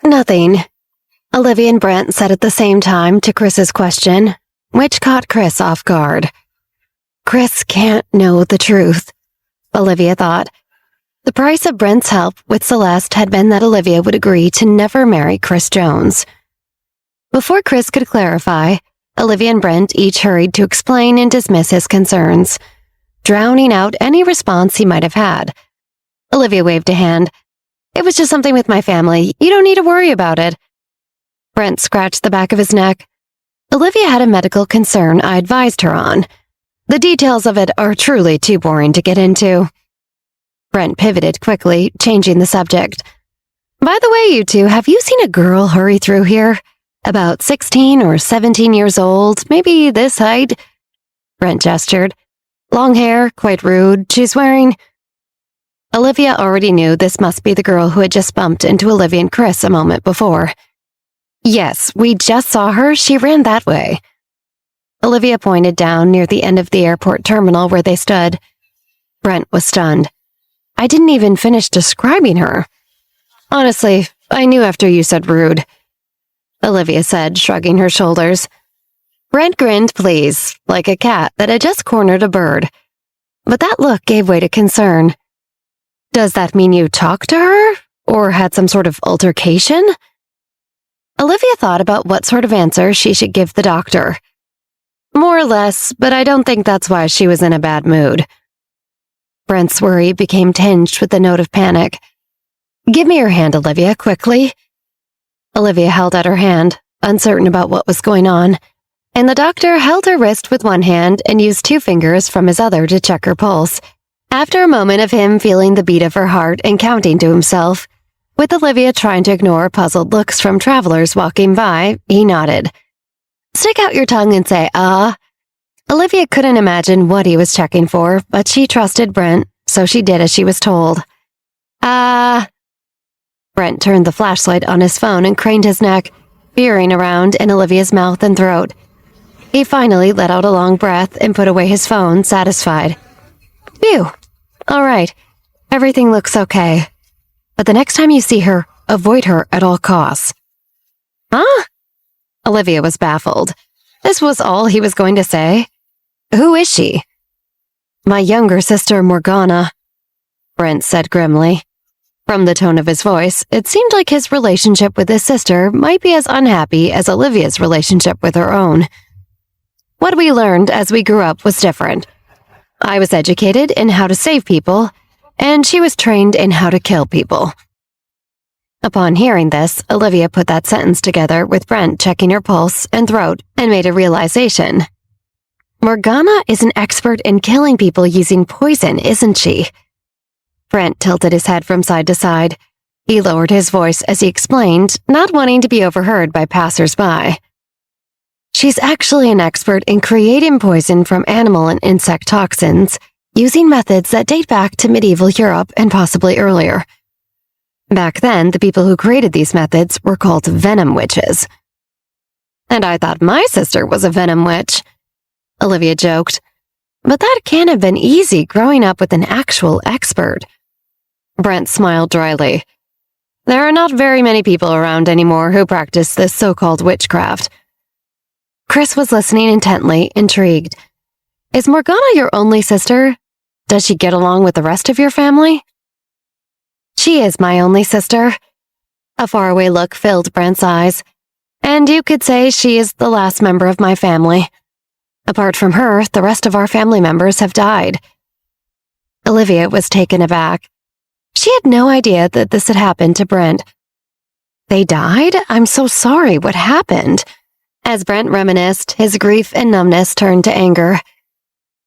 Nothing, Olivia and Brent said at the same time to Chris's question, which caught Chris off guard. Chris can't know the truth, Olivia thought. The price of Brent's help with Celeste had been that Olivia would agree to never marry Chris Jones. Before Chris could clarify, Olivia and Brent each hurried to explain and dismiss his concerns, drowning out any response he might have had. Olivia waved a hand. It was just something with my family. You don't need to worry about it. Brent scratched the back of his neck. Olivia had a medical concern I advised her on. The details of it are truly too boring to get into. Brent pivoted quickly, changing the subject. By the way, you two, have you seen a girl hurry through here? About 16 or 17 years old, maybe this height? Brent gestured. Long hair, quite rude. She's wearing... Olivia already knew this must be the girl who had just bumped into Olivia and Chris a moment before. Yes, we just saw her. She ran that way. Olivia pointed down near the end of the airport terminal where they stood. Brent was stunned. I didn't even finish describing her. Honestly, I knew after you said rude, Olivia said, shrugging her shoulders. Brent grinned pleased, like a cat that had just cornered a bird. But that look gave way to concern. Does that mean you talked to her? Or had some sort of altercation? Olivia thought about what sort of answer she should give the doctor. More or less, but I don't think that's why she was in a bad mood. Brent's worry became tinged with a note of panic. Give me your hand, Olivia, quickly. Olivia held out her hand, uncertain about what was going on, and the doctor held her wrist with one hand and used 2 fingers from his other to check her pulse. After a moment of him feeling the beat of her heart and counting to himself, with Olivia trying to ignore puzzled looks from travelers walking by, he nodded. Stick out your tongue and say, Olivia couldn't imagine what he was checking for, but she trusted Brent, so she did as she was told. Brent turned the flashlight on his phone and craned his neck, peering around in Olivia's mouth and throat. He finally let out a long breath and put away his phone, satisfied. Phew. All right. Everything looks okay. But the next time you see her, avoid her at all costs. Huh? Olivia was baffled. This was all he was going to say? Who is she? My younger sister, Morgana, Brent said grimly. From the tone of his voice, it seemed like his relationship with his sister might be as unhappy as Olivia's relationship with her own. What we learned as we grew up was different. I was educated in how to save people, and she was trained in how to kill people. Upon hearing this, Olivia put that sentence together with Brent checking her pulse and throat and made a realization. Morgana is an expert in killing people using poison, isn't she? Brent tilted his head from side to side. He lowered his voice as he explained, not wanting to be overheard by passers-by. She's actually an expert in creating poison from animal and insect toxins, using methods that date back to medieval Europe and possibly earlier. Back then, the people who created these methods were called venom witches. And I thought my sister was a venom witch, Olivia joked. But that can't have been easy growing up with an actual expert. Brent smiled dryly. There are not very many people around anymore who practice this so-called witchcraft. Chris was listening intently, intrigued. Is Morgana your only sister? Does she get along with the rest of your family? She is my only sister. A faraway look filled Brent's eyes. And you could say she is the last member of my family. Apart from her, the rest of our family members have died. Olivia was taken aback. She had no idea that this had happened to Brent. They died? I'm so sorry. What happened? As Brent reminisced, his grief and numbness turned to anger.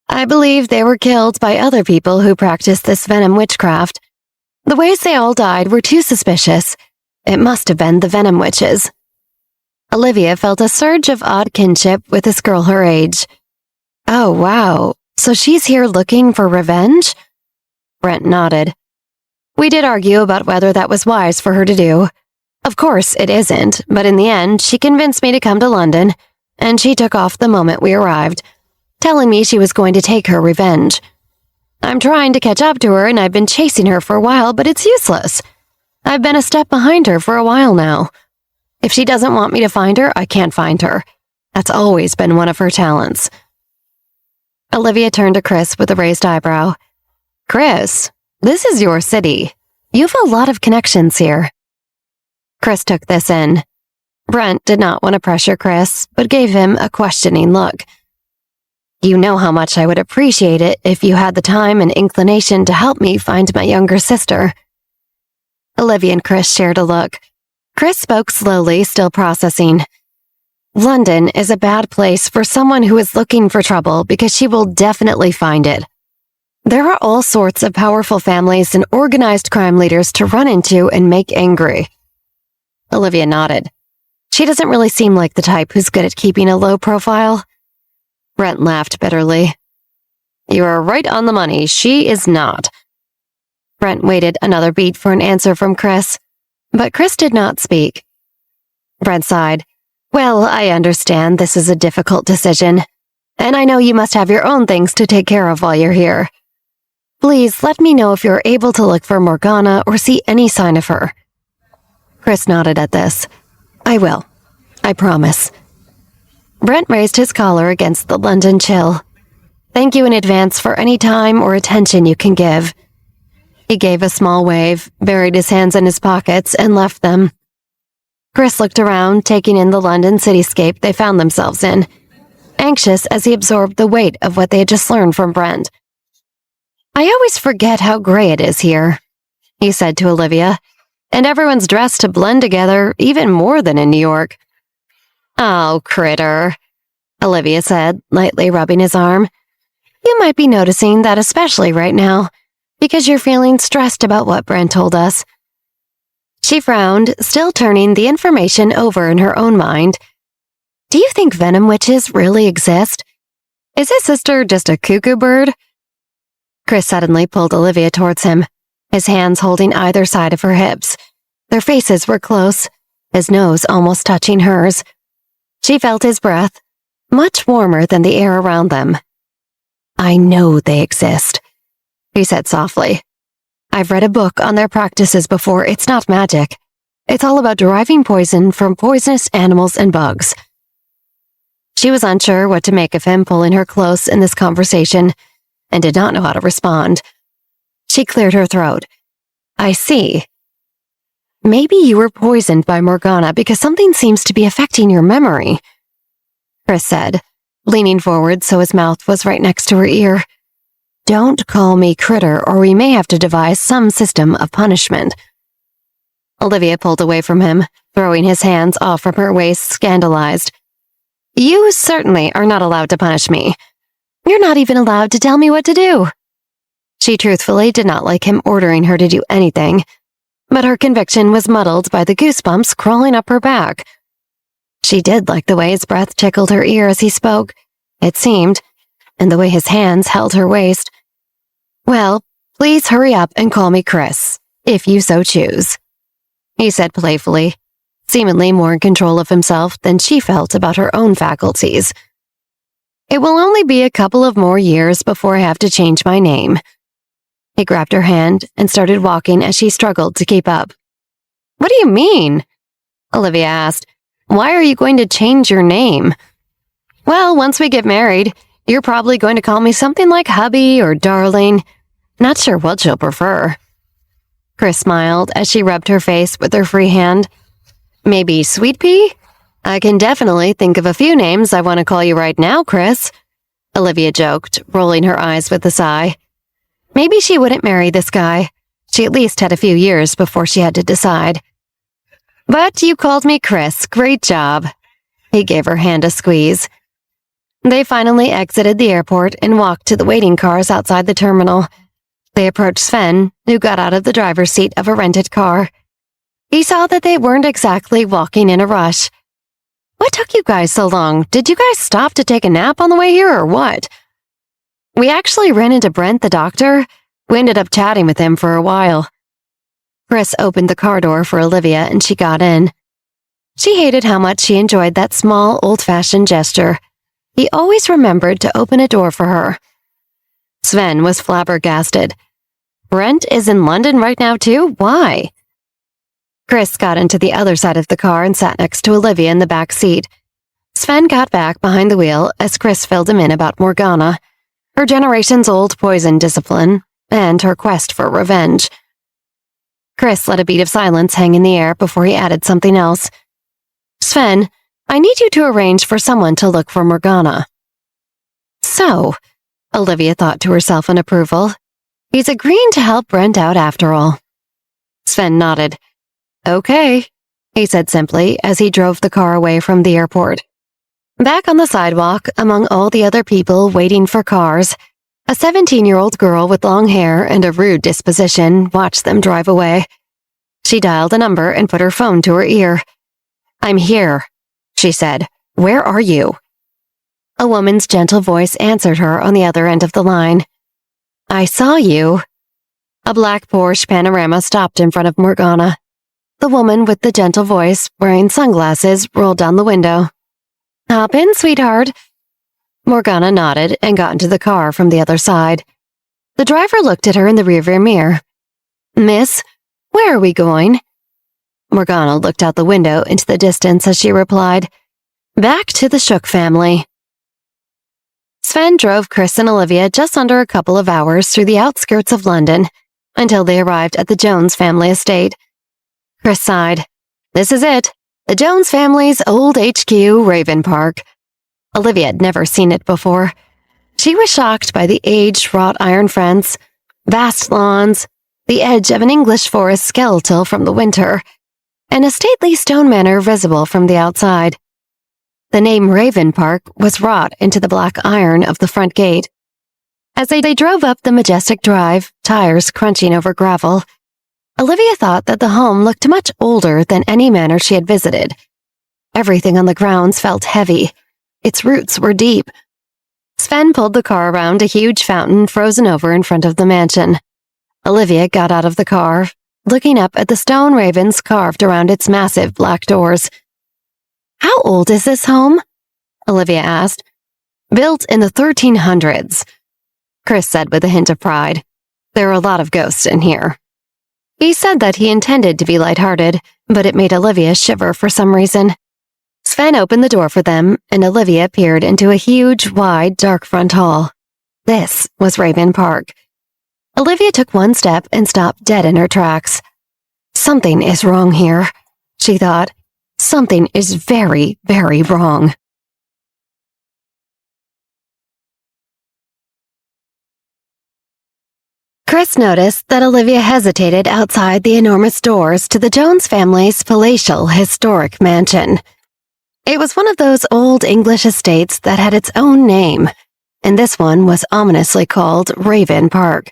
I believe they were killed by other people who practiced this venom witchcraft. The ways they all died were too suspicious. It must have been the venom witches. Olivia felt a surge of odd kinship with this girl her age. Oh, wow. So she's here looking for revenge? Brent nodded. We did argue about whether that was wise for her to do. Of course, it isn't, but in the end, she convinced me to come to London, and she took off the moment we arrived, telling me she was going to take her revenge. I'm trying to catch up to her, and I've been chasing her for a while, but it's useless. I've been a step behind her for a while now. If she doesn't want me to find her, I can't find her. That's always been one of her talents." Olivia turned to Chris with a raised eyebrow. "Chris, this is your city. You've a lot of connections here." Chris took this in. Brent did not want to pressure Chris, but gave him a questioning look. "You know how much I would appreciate it if you had the time and inclination to help me find my younger sister." Olivia and Chris shared a look. Chris spoke slowly, still processing. "London is a bad place for someone who is looking for trouble because she will definitely find it. There are all sorts of powerful families and organized crime leaders to run into and make angry." Olivia nodded. She doesn't really seem like the type who's good at keeping a low profile. Brent laughed bitterly. "You are right on the money. She is not." Brent waited another beat for an answer from Chris, but Chris did not speak. Brent sighed. "Well, I understand this is a difficult decision, and I know you must have your own things to take care of while you're here. Please let me know if you're able to look for Morgana or see any sign of her." Chris nodded at this. "I will. I promise." Brent raised his collar against the London chill. "Thank you in advance for any time or attention you can give." He gave a small wave, buried his hands in his pockets, and left them. Chris looked around, taking in the London cityscape they found themselves in, anxious as he absorbed the weight of what they had just learned from Brent. "I always forget how gray it is here," he said to Olivia, "and everyone's dressed to blend together even more than in New York." "Oh, critter," Olivia said, lightly rubbing his arm. "You might be noticing that especially right now, because you're feeling stressed about what Brent told us." She frowned, still turning the information over in her own mind. "Do you think venom witches really exist? Is his sister just a cuckoo bird?" Chris suddenly pulled Olivia towards him, his hands holding either side of her hips. Their faces were close, his nose almost touching hers. She felt his breath, much warmer than the air around them. "I know they exist," he said softly. "I've read a book on their practices before. It's not magic. It's all about deriving poison from poisonous animals and bugs." She was unsure what to make of him pulling her close in this conversation and did not know how to respond. She cleared her throat. "I see. Maybe you were poisoned by Morgana because something seems to be affecting your memory," Chris said, leaning forward so his mouth was right next to her ear. "Don't call me critter, or we may have to devise some system of punishment." Olivia pulled away from him, throwing his hands off from her waist, scandalized. "You certainly are not allowed to punish me. You're not even allowed to tell me what to do." She truthfully did not like him ordering her to do anything, but her conviction was muddled by the goosebumps crawling up her back. She did like the way his breath tickled her ear as he spoke, it seemed, and the way his hands held her waist. "Well, please hurry up and call me Chris, if you so choose," he said playfully, seemingly more in control of himself than she felt about her own faculties. "It will only be a couple of more years before I have to change my name." He grabbed her hand and started walking as she struggled to keep up. "What do you mean?" Olivia asked. "Why are you going to change your name?" "Well, once we get married, you're probably going to call me something like hubby or darling. Not sure what you'll prefer." Chris smiled as she rubbed her face with her free hand. "Maybe Sweet Pea? I can definitely think of a few names I want to call you right now, Chris," Olivia joked, rolling her eyes with a sigh. Maybe she wouldn't marry this guy. She at least had a few years before she had to decide. "But you called me Chris. Great job." He gave her hand a squeeze. They finally exited the airport and walked to the waiting cars outside the terminal. They approached Sven, who got out of the driver's seat of a rented car. He saw that they weren't exactly walking in a rush. "What took you guys so long? Did you guys stop to take a nap on the way here or what?" "We actually ran into Brent the doctor. We ended up chatting with him for a while." Chris opened the car door for Olivia and she got in. She hated how much she enjoyed that small, old-fashioned gesture. He always remembered to open a door for her. Sven was flabbergasted. "Brent is in London right now too? Why?" Chris got into the other side of the car and sat next to Olivia in the back seat. Sven got back behind the wheel as Chris filled him in about Morgana, her generation's-old poison discipline, and her quest for revenge. Chris let a beat of silence hang in the air before he added something else. Sven, I need you to arrange for someone to look for Morgana. So, Olivia thought to herself in approval, he's agreeing to help Brent out after all. Sven nodded. Okay, he said simply as he drove the car away from the airport. Back on the sidewalk, among all the other people waiting for cars, a 17-year-old girl with long hair and a rude disposition watched them drive away. She dialed a number and put her phone to her ear. I'm here, she said. Where are you? A woman's gentle voice answered her on the other end of the line. I saw you. A black Porsche Panorama stopped in front of Morgana. The woman with the gentle voice, wearing sunglasses, rolled down the window. Hop in, sweetheart. Morgana nodded and got into the car from the other side. The driver looked at her in the rearview mirror. Miss, where are we going? Morgana looked out the window into the distance as she replied, Back to the Shook family. Sven drove Chris and Olivia just under a couple of hours through the outskirts of London until they arrived at the Jones family estate. Chris sighed. This is it. The Jones family's old HQ, Raven Park. Olivia had never seen it before. She was shocked by the aged wrought iron fence, vast lawns, the edge of an English forest skeletal from the winter, and a stately stone manor visible from the outside. The name Raven Park was wrought into the black iron of the front gate. As they drove up the majestic drive, tires crunching over gravel, Olivia thought that the home looked much older than any manor she had visited. Everything on the grounds felt heavy. Its roots were deep. Sven pulled the car around a huge fountain frozen over in front of the mansion. Olivia got out of the car, looking up at the stone ravens carved around its massive black doors. How old is this home? Olivia asked. Built in the 1300s, Chris said with a hint of pride. There are a lot of ghosts in here. He said that he intended to be lighthearted, but it made Olivia shiver for some reason. Sven opened the door for them, and Olivia peered into a huge, wide, dark front hall. This was Raven Park. Olivia took one step and stopped dead in her tracks. Something is wrong here, she thought. Something is very, very wrong. Chris noticed that Olivia hesitated outside the enormous doors to the Jones family's palatial, historic mansion. It was one of those old English estates that had its own name, and this one was ominously called Raven Park.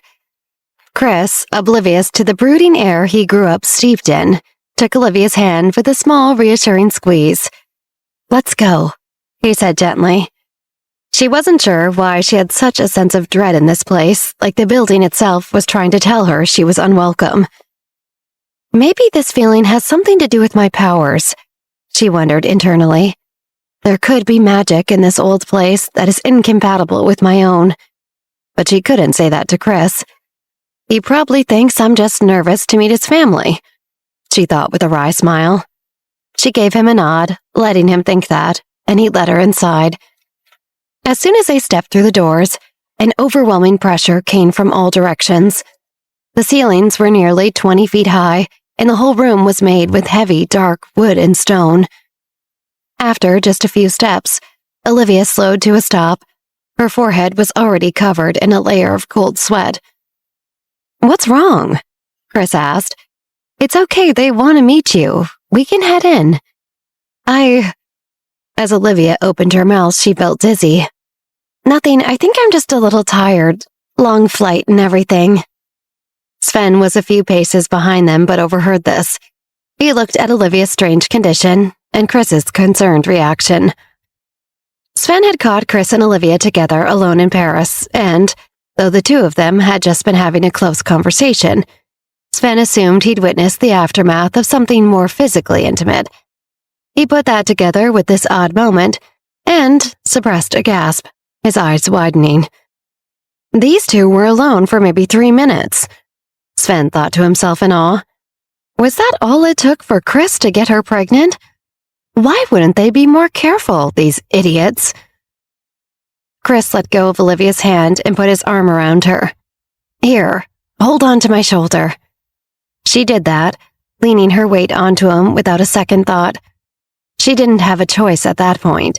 Chris, oblivious to the brooding air he grew up steeped in, took Olivia's hand with a small, reassuring squeeze. Let's go, he said gently. She wasn't sure why she had such a sense of dread in this place, like the building itself was trying to tell her she was unwelcome. Maybe this feeling has something to do with my powers, she wondered internally. There could be magic in this old place that is incompatible with my own. But she couldn't say that to Chris. He probably thinks I'm just nervous to meet his family, she thought with a wry smile. She gave him a nod, letting him think that, and he led her inside. As soon as they stepped through the doors, an overwhelming pressure came from all directions. The ceilings were nearly 20 feet high, and the whole room was made with heavy, dark wood and stone. After just a few steps, Olivia slowed to a stop. Her forehead was already covered in a layer of cold sweat. What's wrong? Chris asked. It's okay, they want to meet you. We can head in. As Olivia opened her mouth, she felt dizzy. Nothing, I think I'm just a little tired. Long flight and everything. Sven was a few paces behind them but overheard this. He looked at Olivia's strange condition and Chris's concerned reaction. Sven had caught Chris and Olivia together alone in Paris, and, though the two of them had just been having a close conversation, Sven assumed he'd witnessed the aftermath of something more physically intimate. He put that together with this odd moment and suppressed a gasp, his eyes widening. These two were alone for maybe 3 minutes, Sven thought to himself in awe. Was that all it took for Chris to get her pregnant? Why wouldn't they be more careful, these idiots? Chris let go of Olivia's hand and put his arm around her. Here, hold on to my shoulder. She did that, leaning her weight onto him without a second thought. She didn't have a choice at that point.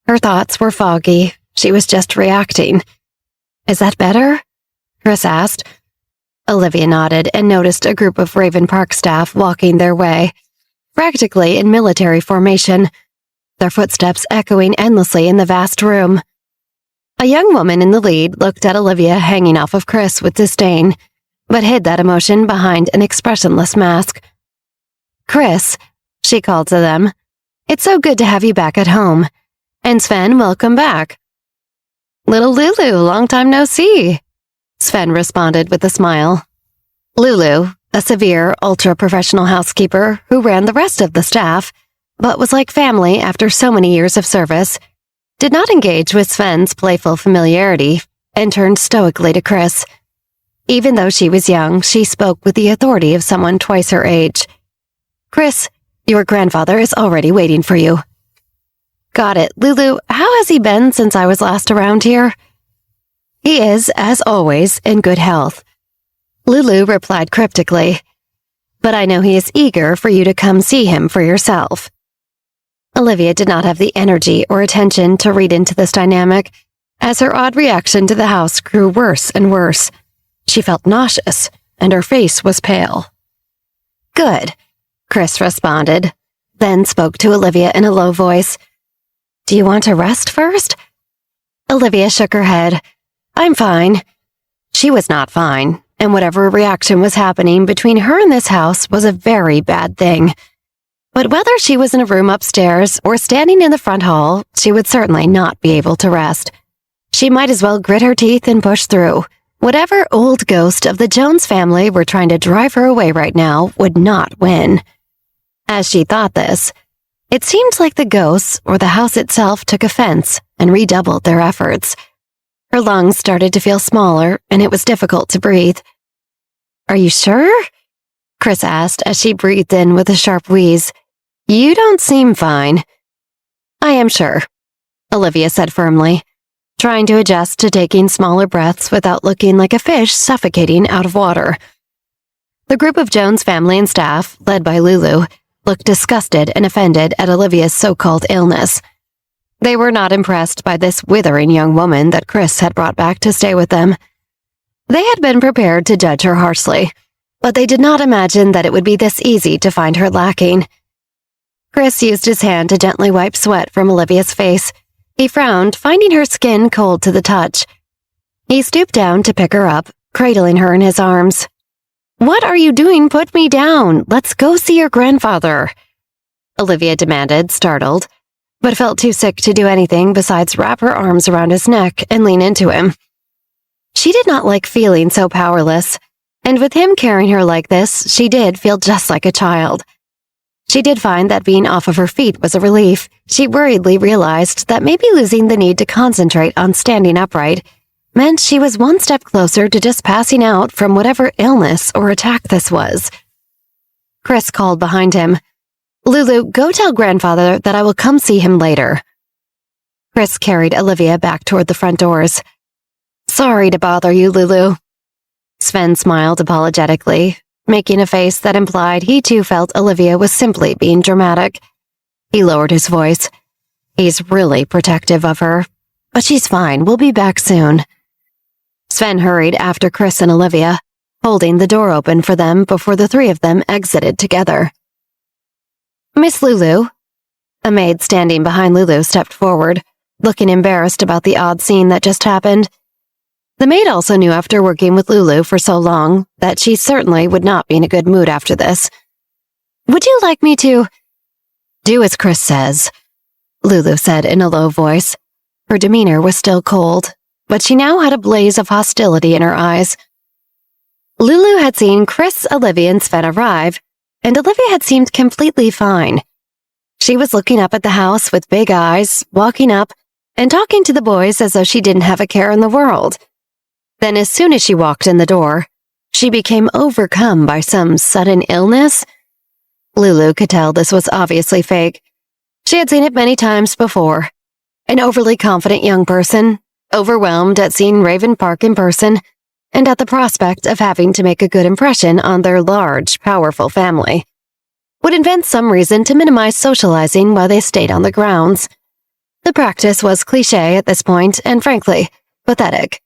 Her thoughts were foggy. She was just reacting. Is that better? Chris asked. Olivia nodded and noticed a group of Raven Park staff walking their way, practically in military formation, their footsteps echoing endlessly in the vast room. A young woman in the lead looked at Olivia hanging off of Chris with disdain, but hid that emotion behind an expressionless mask. Chris, she called to them, it's so good to have you back at home. And Sven, welcome back. Little Lulu, long time no see, Sven responded with a smile. Lulu, a severe, ultra-professional housekeeper who ran the rest of the staff, but was like family after so many years of service, did not engage with Sven's playful familiarity and turned stoically to Chris. Even though she was young, she spoke with the authority of someone twice her age. Chris, your grandfather is already waiting for you. Got it. Lulu, how has he been since I was last around here? He is, as always, in good health. Lulu replied cryptically, but I know he is eager for you to come see him for yourself. Olivia did not have the energy or attention to read into this dynamic, as her odd reaction to the house grew worse and worse. She felt nauseous, and her face was pale. Good, Chris responded, then spoke to Olivia in a low voice. Do you want to rest first? Olivia shook her head. I'm fine. She was not fine, and whatever reaction was happening between her and this house was a very bad thing. But whether she was in a room upstairs or standing in the front hall, she would certainly not be able to rest. She might as well grit her teeth and push through. Whatever old ghost of the Jones family were trying to drive her away right now would not win. As she thought this, it seemed like the ghosts or the house itself took offense and redoubled their efforts. Her lungs started to feel smaller, and it was difficult to breathe. Are you sure? Chris asked as she breathed in with a sharp wheeze. You don't seem fine. I am sure, Olivia said firmly, trying to adjust to taking smaller breaths without looking like a fish suffocating out of water. The group of Jones family and staff, led by Lulu, looked disgusted and offended at Olivia's so-called illness. They were not impressed by this withering young woman that Chris had brought back to stay with them. They had been prepared to judge her harshly, but they did not imagine that it would be this easy to find her lacking. Chris used his hand to gently wipe sweat from Olivia's face. He frowned, finding her skin cold to the touch. He stooped down to pick her up, cradling her in his arms. What are you doing? Put me down. Let's go see your grandfather, Olivia demanded, startled, but felt too sick to do anything besides wrap her arms around his neck and lean into him. She did not like feeling so powerless, and with him carrying her like this, she did feel just like a child. She did find that being off of her feet was a relief. She worriedly realized that maybe losing the need to concentrate on standing upright meant she was one step closer to just passing out from whatever illness or attack this was. Chris called behind him. Lulu, go tell grandfather that I will come see him later. Chris carried Olivia back toward the front doors. Sorry to bother you, Lulu. Sven smiled apologetically, making a face that implied he too felt Olivia was simply being dramatic. He lowered his voice. He's really protective of her, but she's fine. We'll be back soon. Sven hurried after Chris and Olivia, holding the door open for them before the three of them exited together. Miss Lulu. A maid standing behind Lulu stepped forward, looking embarrassed about the odd scene that just happened. The maid also knew after working with Lulu for so long that she certainly would not be in a good mood after this. Would you like me to? Do as Chris says, Lulu said in a low voice. Her demeanor was still cold, but she now had a blaze of hostility in her eyes. Lulu had seen Chris, Olivia, and Sven arrive, and Olivia had seemed completely fine. She was looking up at the house with big eyes, walking up, and talking to the boys as though she didn't have a care in the world. Then as soon as she walked in the door, she became overcome by some sudden illness? Lulu could tell this was obviously fake. She had seen it many times before. An overly confident young person, overwhelmed at seeing Raven Park in person, and at the prospect of having to make a good impression on their large, powerful family, would invent some reason to minimize socializing while they stayed on the grounds. The practice was cliché at this point and, frankly, pathetic.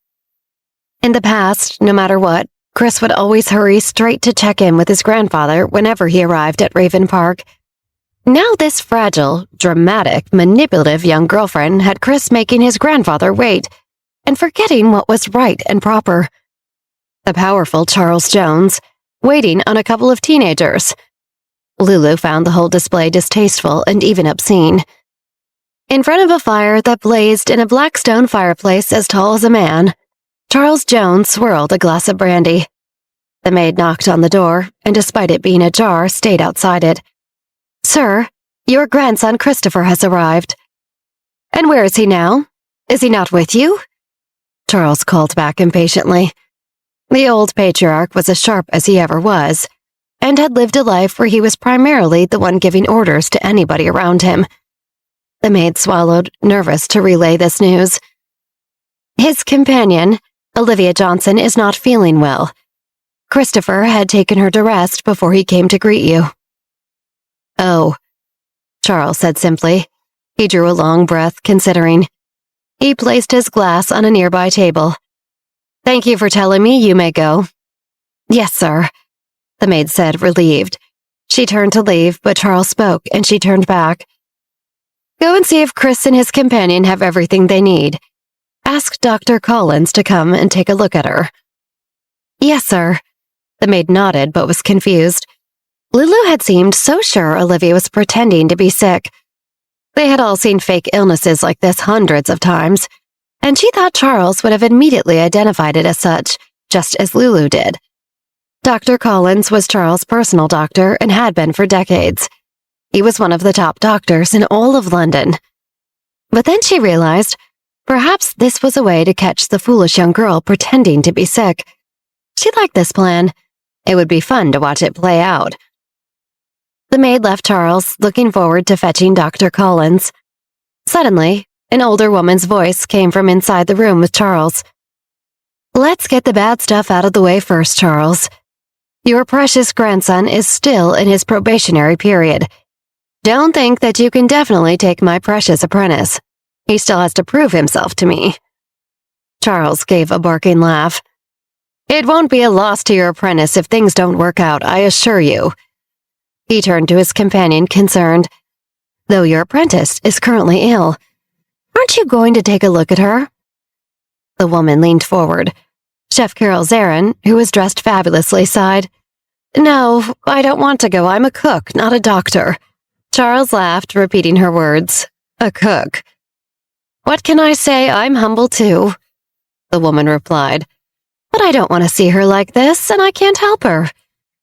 In the past, no matter what, Chris would always hurry straight to check in with his grandfather whenever he arrived at Raven Park. Now this fragile, dramatic, manipulative young girlfriend had Chris making his grandfather wait and forgetting what was right and proper. The powerful Charles Jones, waiting on a couple of teenagers. Lulu found the whole display distasteful and even obscene. In front of a fire that blazed in a black stone fireplace as tall as a man, Charles Jones swirled a glass of brandy. The maid knocked on the door, and despite it being ajar, stayed outside it. "Sir, your grandson Christopher has arrived." "And where is he now? Is he not with you?" Charles called back impatiently. The old patriarch was as sharp as he ever was, and had lived a life where he was primarily the one giving orders to anybody around him. The maid swallowed, nervous to relay this news. "His companion, Olivia Johnson, is not feeling well. Christopher had taken her to rest before he came to greet you." "Oh," Charles said simply. He drew a long breath, considering. He placed his glass on a nearby table. "Thank you for telling me. You may go." "Yes, sir," the maid said, relieved. She turned to leave, but Charles spoke, and she turned back. "Go and see if Chris and his companion have everything they need. Ask Dr. Collins to come and take a look at her." "Yes, sir." The maid nodded, but was confused. Lulu had seemed so sure Olivia was pretending to be sick. They had all seen fake illnesses like this hundreds of times, and she thought Charles would have immediately identified it as such, just as Lulu did. Dr. Collins was Charles' personal doctor and had been for decades. He was one of the top doctors in all of London. But then she realized perhaps this was a way to catch the foolish young girl pretending to be sick. She liked this plan. It would be fun to watch it play out. The maid left Charles, looking forward to fetching Dr. Collins. Suddenly, an older woman's voice came from inside the room with Charles. "Let's get the bad stuff out of the way first, Charles. Your precious grandson is still in his probationary period. Don't think that you can definitely take my precious apprentice. He still has to prove himself to me." Charles gave a barking laugh. "It won't be a loss to your apprentice if things don't work out, I assure you." He turned to his companion, concerned. "Though your apprentice is currently ill, aren't you going to take a look at her?" The woman leaned forward. Chef Carol Zarin, who was dressed fabulously, sighed. "No, I don't want to go. I'm a cook, not a doctor." Charles laughed, repeating her words. "A cook." "What can I say? I'm humble too," the woman replied. "But I don't want to see her like this, and I can't help her.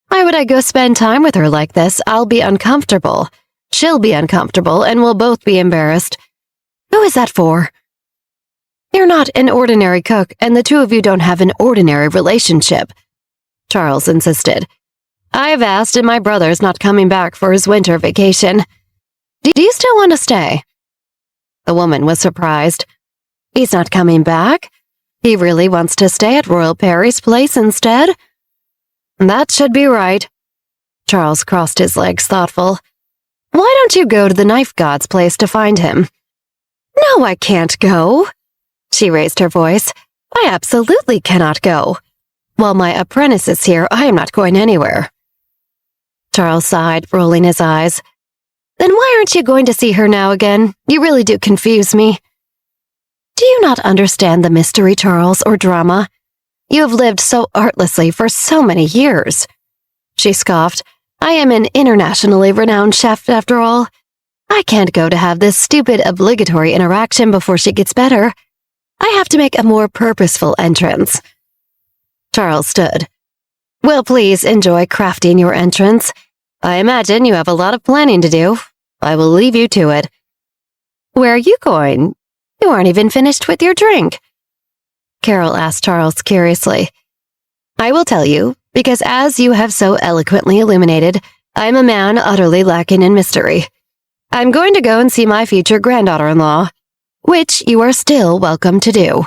Why would I go spend time with her like this? I'll be uncomfortable. She'll be uncomfortable, and we'll both be embarrassed. Who is that for?" "You're not an ordinary cook, and the two of you don't have an ordinary relationship," Charles insisted. "I've asked, and my brother's not coming back for his winter vacation. Do you still want to stay?" The woman was surprised. "He's not coming back? He really wants to stay at Royal Perry's place instead?" "That should be right." Charles crossed his legs, thoughtful. "Why don't you go to the Knife God's place to find him?" "No, I can't go." She raised her voice. "I absolutely cannot go. While my apprentice is here, I am not going anywhere." Charles sighed, rolling his eyes. "Then why aren't you going to see her now again? You really do confuse me." "Do you not understand the mystery, Charles, or drama? You have lived so artlessly for so many years." She scoffed. "I am an internationally renowned chef, after all. I can't go to have this stupid obligatory interaction before she gets better. I have to make a more purposeful entrance." Charles stood. "Well, please enjoy crafting your entrance. I imagine you have a lot of planning to do. I will leave you to it." "Where are you going? You aren't even finished with your drink," Carol asked Charles curiously. I will tell you, because as you have so eloquently illuminated, I'm a man utterly lacking in mystery. I'm going to go and see my future granddaughter-in-law, which you are still welcome to do.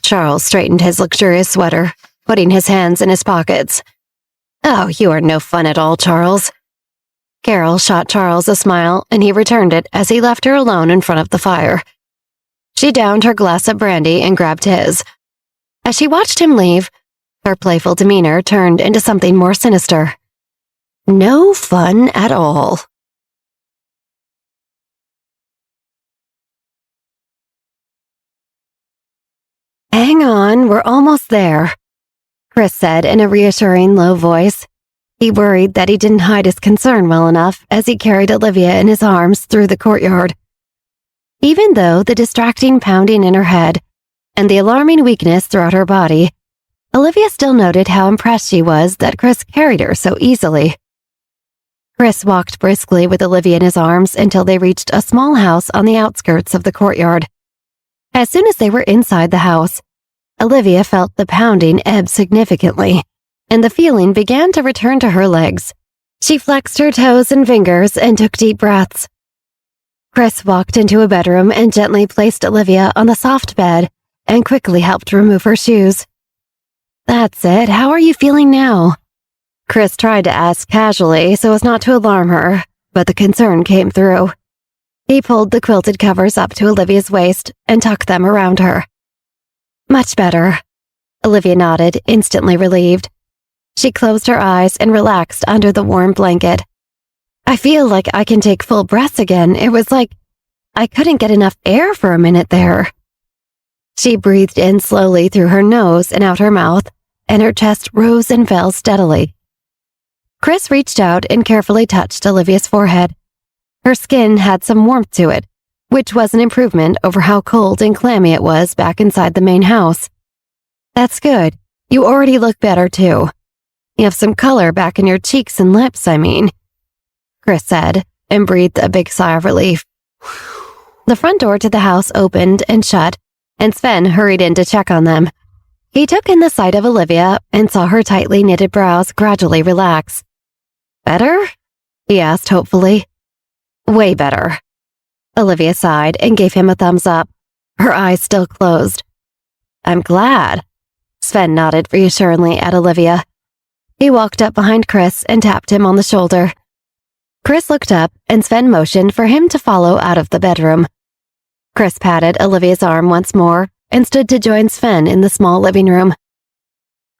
Charles straightened his luxurious sweater, putting his hands in his pockets. Oh, you are no fun at all, Charles. Carol shot Charles a smile, and he returned it as he left her alone in front of the fire. She downed her glass of brandy and grabbed his. As she watched him leave, her playful demeanor turned into something more sinister. No fun at all. Hang on, we're almost there, Chris said in a reassuring low voice. He worried that he didn't hide his concern well enough as he carried Olivia in his arms through the courtyard. Even though the distracting pounding in her head and the alarming weakness throughout her body, Olivia still noted how impressed she was that Chris carried her so easily. Chris walked briskly with Olivia in his arms until they reached a small house on the outskirts of the courtyard. As soon as they were inside the house, Olivia felt the pounding ebb significantly, and the feeling began to return to her legs. She flexed her toes and fingers and took deep breaths. Chris walked into a bedroom and gently placed Olivia on the soft bed and quickly helped remove her shoes. That's it. How are you feeling now? Chris tried to ask casually so as not to alarm her, but the concern came through. He pulled the quilted covers up to Olivia's waist and tucked them around her. Much better. Olivia nodded, instantly relieved. She closed her eyes and relaxed under the warm blanket. I feel like I can take full breaths again. It was like I couldn't get enough air for a minute there. She breathed in slowly through her nose and out her mouth, and her chest rose and fell steadily. Chris reached out and carefully touched Olivia's forehead. Her skin had some warmth to it, which was an improvement over how cold and clammy it was back inside the main house. That's good. You already look better, too. You have some color back in your cheeks and lips, I mean, Chris said, and breathed a big sigh of relief. The front door to the house opened and shut, and Sven hurried in to check on them. He took in the sight of Olivia and saw her tightly knitted brows gradually relax. Better? He asked hopefully. Way better. Olivia sighed and gave him a thumbs up, her eyes still closed. I'm glad. Sven nodded reassuringly at Olivia. He walked up behind Chris and tapped him on the shoulder. Chris looked up and Sven motioned for him to follow out of the bedroom. Chris patted Olivia's arm once more and stood to join Sven in the small living room.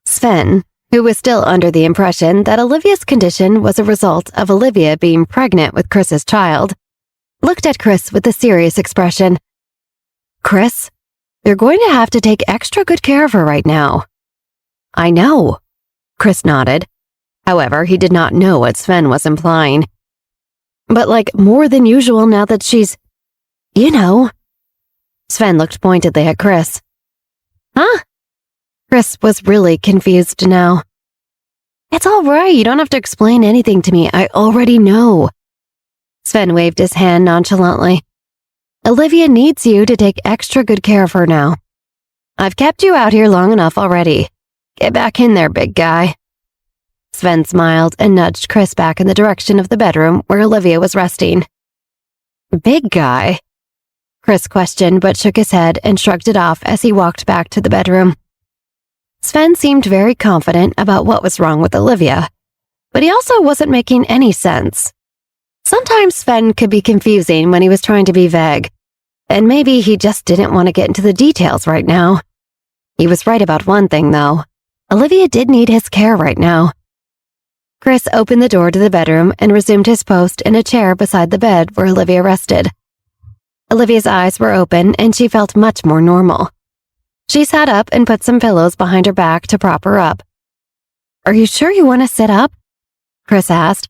Sven, who was still under the impression that Olivia's condition was a result of Olivia being pregnant with Chris's child, looked at Chris with a serious expression. Chris, you're going to have to take extra good care of her right now. I know, Chris nodded. However, he did not know what Sven was implying. But like more than usual now that she's, you know. Sven looked pointedly at Chris. Huh? Chris was really confused now. It's all right, you don't have to explain anything to me, I already know. Sven waved his hand nonchalantly. Olivia needs you to take extra good care of her now. I've kept you out here long enough already. Get back in there, big guy. Sven smiled and nudged Chris back in the direction of the bedroom where Olivia was resting. Big guy? Chris questioned but shook his head and shrugged it off as he walked back to the bedroom. Sven seemed very confident about what was wrong with Olivia, but he also wasn't making any sense. Sometimes Sven could be confusing when he was trying to be vague, and maybe he just didn't want to get into the details right now. He was right about one thing, though. Olivia did need his care right now. Chris opened the door to the bedroom and resumed his post in a chair beside the bed where Olivia rested. Olivia's eyes were open and she felt much more normal. She sat up and put some pillows behind her back to prop her up. Are you sure you want to sit up? Chris asked.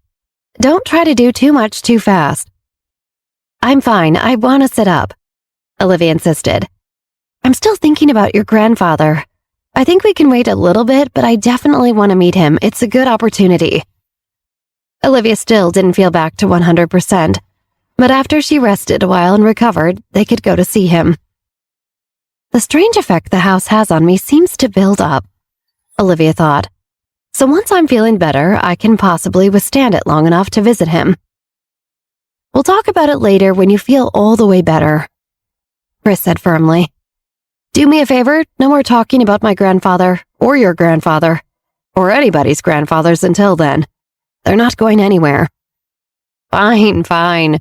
Don't try to do too much too fast. I'm fine, I want to sit up, Olivia insisted. I'm still thinking about your grandfather. I think we can wait a little bit, but I definitely want to meet him. It's a good opportunity. Olivia still didn't feel back to 100%, but after she rested a while and recovered, they could go to see him. The strange effect the house has on me seems to build up. Olivia thought. So once I'm feeling better, I can possibly withstand it long enough to visit him. We'll talk about it later when you feel all the way better, Chris said firmly. Do me a favor, no more talking about my grandfather, or your grandfather, or anybody's grandfathers until then. They're not going anywhere. Fine, fine,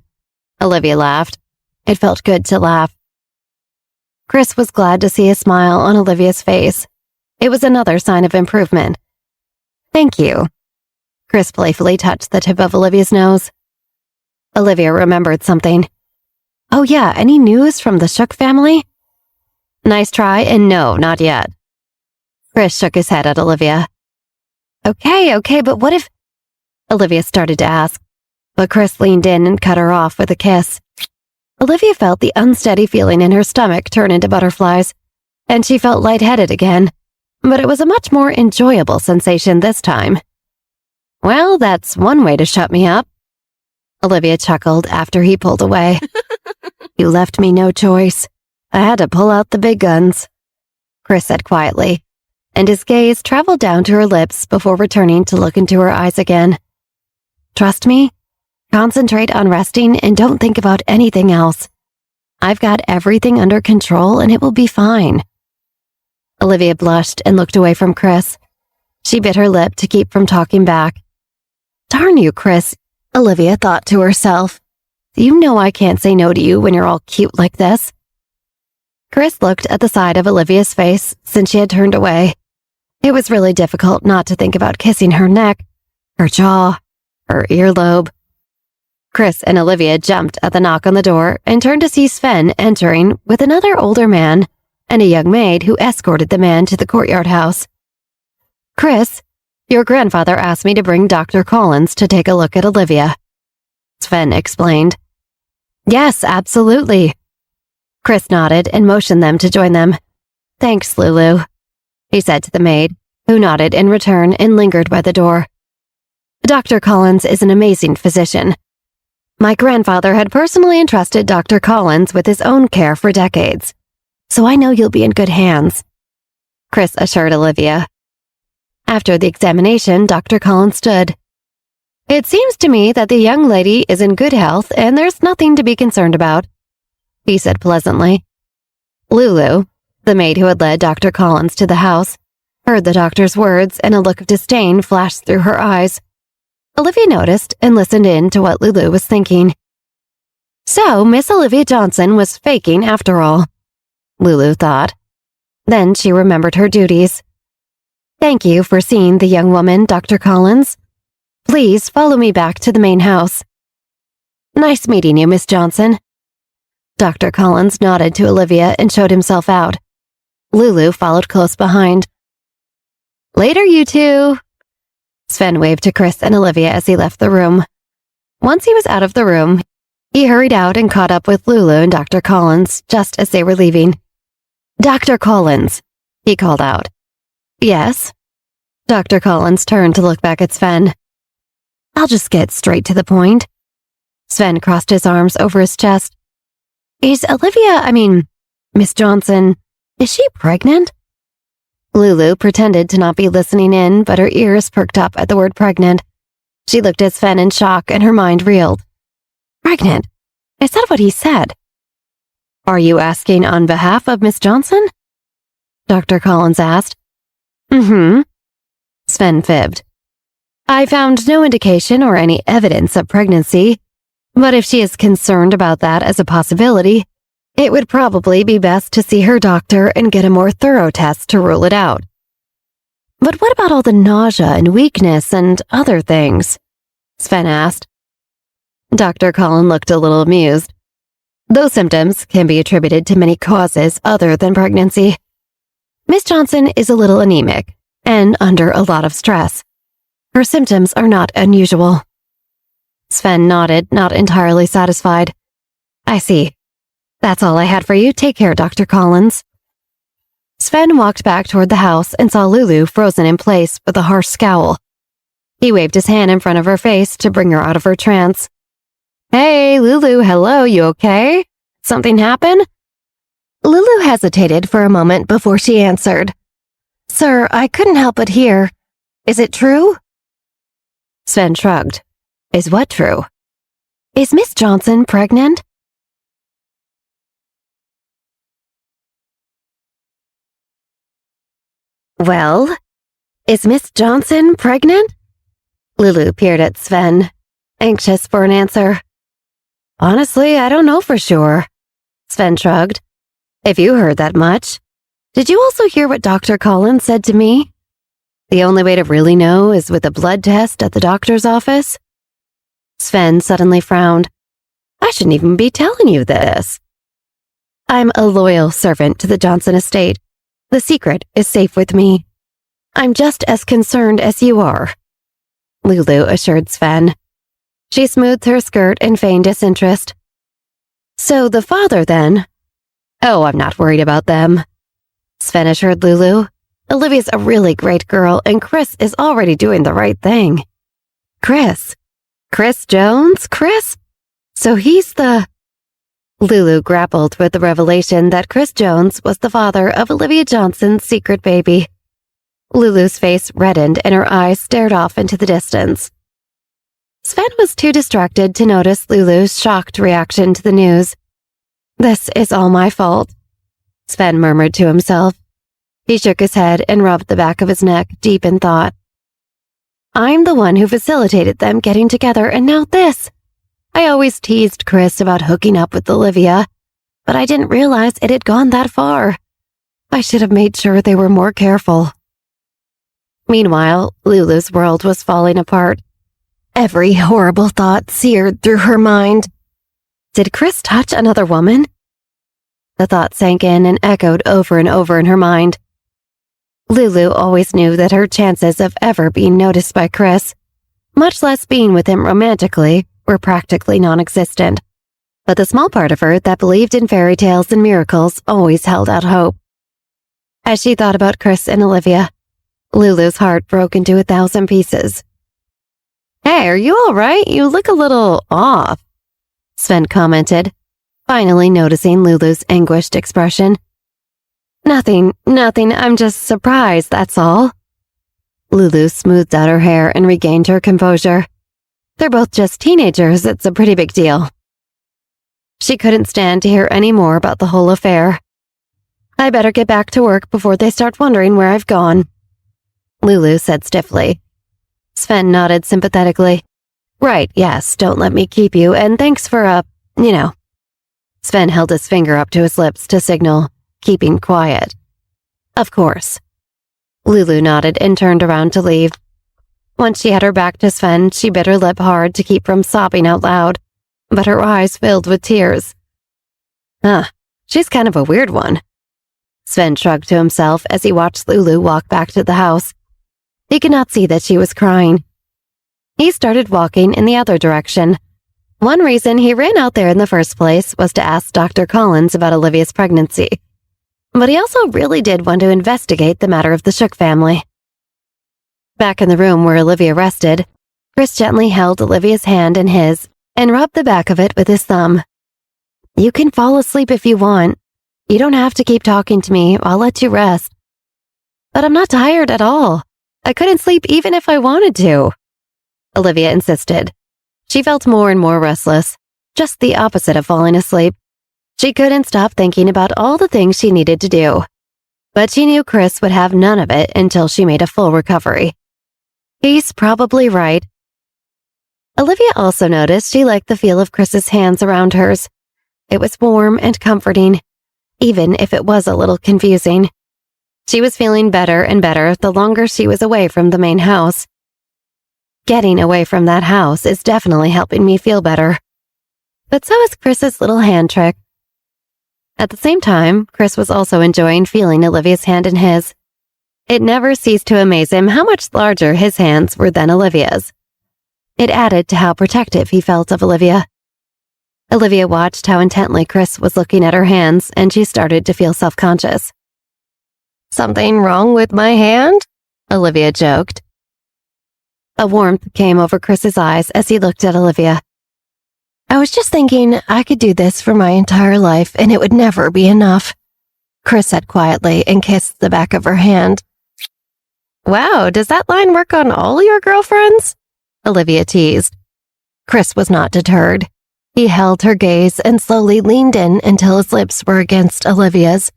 Olivia laughed. It felt good to laugh. Chris was glad to see a smile on Olivia's face. It was another sign of improvement. Thank you. Chris playfully touched the tip of Olivia's nose. Olivia remembered something. Oh yeah, any news from the Shook family? Nice try, and no, not yet. Chris shook his head at Olivia. Okay, but what if... Olivia started to ask, but Chris leaned in and cut her off with a kiss. Olivia felt the unsteady feeling in her stomach turn into butterflies, and she felt lightheaded again, but it was a much more enjoyable sensation this time. Well, that's one way to shut me up. Olivia chuckled after he pulled away. You left me no choice. I had to pull out the big guns, Chris said quietly, and his gaze traveled down to her lips before returning to look into her eyes again. Trust me, concentrate on resting and don't think about anything else. I've got everything under control and it will be fine. Olivia blushed and looked away from Chris. She bit her lip to keep from talking back. Darn you, Chris, Olivia thought to herself. You know I can't say no to you when you're all cute like this. Chris looked at the side of Olivia's face since she had turned away. It was really difficult not to think about kissing her neck, her jaw, her earlobe. Chris and Olivia jumped at the knock on the door and turned to see Sven entering with another older man and a young maid who escorted the man to the courtyard house. Chris, your grandfather asked me to bring Dr. Collins to take a look at Olivia, Sven explained. Yes, absolutely. Chris nodded and motioned them to join them. Thanks, Lulu, he said to the maid, who nodded in return and lingered by the door. Dr. Collins is an amazing physician. My grandfather had personally entrusted Dr. Collins with his own care for decades, so I know you'll be in good hands, Chris assured Olivia. After the examination, Dr. Collins stood. It seems to me that the young lady is in good health and there's nothing to be concerned about, he said pleasantly. Lulu, the maid who had led Dr. Collins to the house, heard the doctor's words and a look of disdain flashed through her eyes. Olivia noticed and listened in to what Lulu was thinking. So, Miss Olivia Johnson was faking after all, Lulu thought. Then she remembered her duties. Thank you for seeing the young woman, Dr. Collins. Please follow me back to the main house. Nice meeting you, Miss Johnson. Dr. Collins nodded to Olivia and showed himself out. Lulu followed close behind. Later, you two. Sven waved to Chris and Olivia as he left the room. Once he was out of the room, he hurried out and caught up with Lulu and Dr. Collins just as they were leaving. Dr. Collins, he called out. Yes? Dr. Collins turned to look back at Sven. I'll just get straight to the point. Sven crossed his arms over his chest. Is Miss Johnson, is she pregnant? Lulu pretended to not be listening in, but her ears perked up at the word pregnant. She looked at Sven in shock and her mind reeled. Pregnant? I said what he said. Are you asking on behalf of Miss Johnson? Dr. Collins asked. Mm-hmm. Sven fibbed. I found no indication or any evidence of pregnancy, but if she is concerned about that as a possibility, it would probably be best to see her doctor and get a more thorough test to rule it out. But what about all the nausea and weakness and other things? Sven asked. Dr. Collins looked a little amused. Those symptoms can be attributed to many causes other than pregnancy. Miss Johnson is a little anemic and under a lot of stress. Her symptoms are not unusual. Sven nodded, not entirely satisfied. I see. That's all I had for you. Take care, Dr. Collins. Sven walked back toward the house and saw Lulu frozen in place with a harsh scowl. He waved his hand in front of her face to bring her out of her trance. Hey, Lulu, hello, you okay? Something happen? Lulu hesitated for a moment before she answered. Sir, I couldn't help but hear. Is it true? Sven shrugged. Is what true? Is Miss Johnson pregnant? Well, is Miss Johnson pregnant? Lulu peered at Sven, anxious for an answer. Honestly, I don't know for sure. Sven shrugged. If you heard that much. Did you also hear what Dr. Collins said to me? The only way to really know is with a blood test at the doctor's office. Sven suddenly frowned. I shouldn't even be telling you this. I'm a loyal servant to the Johnson estate. The secret is safe with me. I'm just as concerned as you are, Lulu assured Sven. She smoothed her skirt and feigned disinterest. So the father, then? Oh, I'm not worried about them, Sven assured Lulu. Olivia's a really great girl, and Chris is already doing the right thing. Chris? Chris Jones? Chris? So he's the... Lulu grappled with the revelation that Chris Jones was the father of Olivia Johnson's secret baby. Lulu's face reddened and her eyes stared off into the distance. Sven was too distracted to notice Lulu's shocked reaction to the news. This is all my fault, Sven murmured to himself. He shook his head and rubbed the back of his neck, deep in thought. I'm the one who facilitated them getting together, and now this. I always teased Chris about hooking up with Olivia, but I didn't realize it had gone that far. I should have made sure they were more careful. Meanwhile, Lulu's world was falling apart. Every horrible thought seared through her mind. Did Chris touch another woman? The thought sank in and echoed over and over in her mind. Lulu always knew that her chances of ever being noticed by Chris, much less being with him romantically, were practically non-existent. But the small part of her that believed in fairy tales and miracles always held out hope. As she thought about Chris and Olivia, Lulu's heart broke into 1,000 pieces. Hey, are you all right? You look a little off, Sven commented, finally noticing Lulu's anguished expression. Nothing, I'm just surprised, that's all. Lulu smoothed out her hair and regained her composure. They're both just teenagers, it's a pretty big deal. She couldn't stand to hear any more about the whole affair. I better get back to work before they start wondering where I've gone, Lulu said stiffly. Sven nodded sympathetically. Right, yes, don't let me keep you, and thanks for, Sven held his finger up to his lips to signal, keeping quiet. Of course. Lulu nodded and turned around to leave. Once she had her back to Sven, she bit her lip hard to keep from sobbing out loud, but her eyes filled with tears. She's kind of a weird one. Sven shrugged to himself as he watched Lulu walk back to the house. He could not see that she was crying. He started walking in the other direction. One reason he ran out there in the first place was to ask Dr. Collins about Olivia's pregnancy. But he also really did want to investigate the matter of the Shook family. Back in the room where Olivia rested, Chris gently held Olivia's hand in his and rubbed the back of it with his thumb. You can fall asleep if you want. You don't have to keep talking to me. I'll let you rest. But I'm not tired at all. I couldn't sleep even if I wanted to, Olivia insisted. She felt more and more restless, just the opposite of falling asleep. She couldn't stop thinking about all the things she needed to do. But she knew Chris would have none of it until she made a full recovery. He's probably right. Olivia also noticed she liked the feel of Chris's hands around hers. It was warm and comforting, even if it was a little confusing. She was feeling better and better the longer she was away from the main house. Getting away from that house is definitely helping me feel better. But so is Chris's little hand trick. At the same time, Chris was also enjoying feeling Olivia's hand in his. It never ceased to amaze him how much larger his hands were than Olivia's. It added to how protective he felt of Olivia. Olivia watched how intently Chris was looking at her hands, and she started to feel self-conscious. Something wrong with my hand? Olivia joked. A warmth came over Chris's eyes as he looked at Olivia. I was just thinking I could do this for my entire life and it would never be enough, Chris said quietly and kissed the back of her hand. Wow, does that line work on all your girlfriends? Olivia teased. Chris was not deterred. He held her gaze and slowly leaned in until his lips were against Olivia's.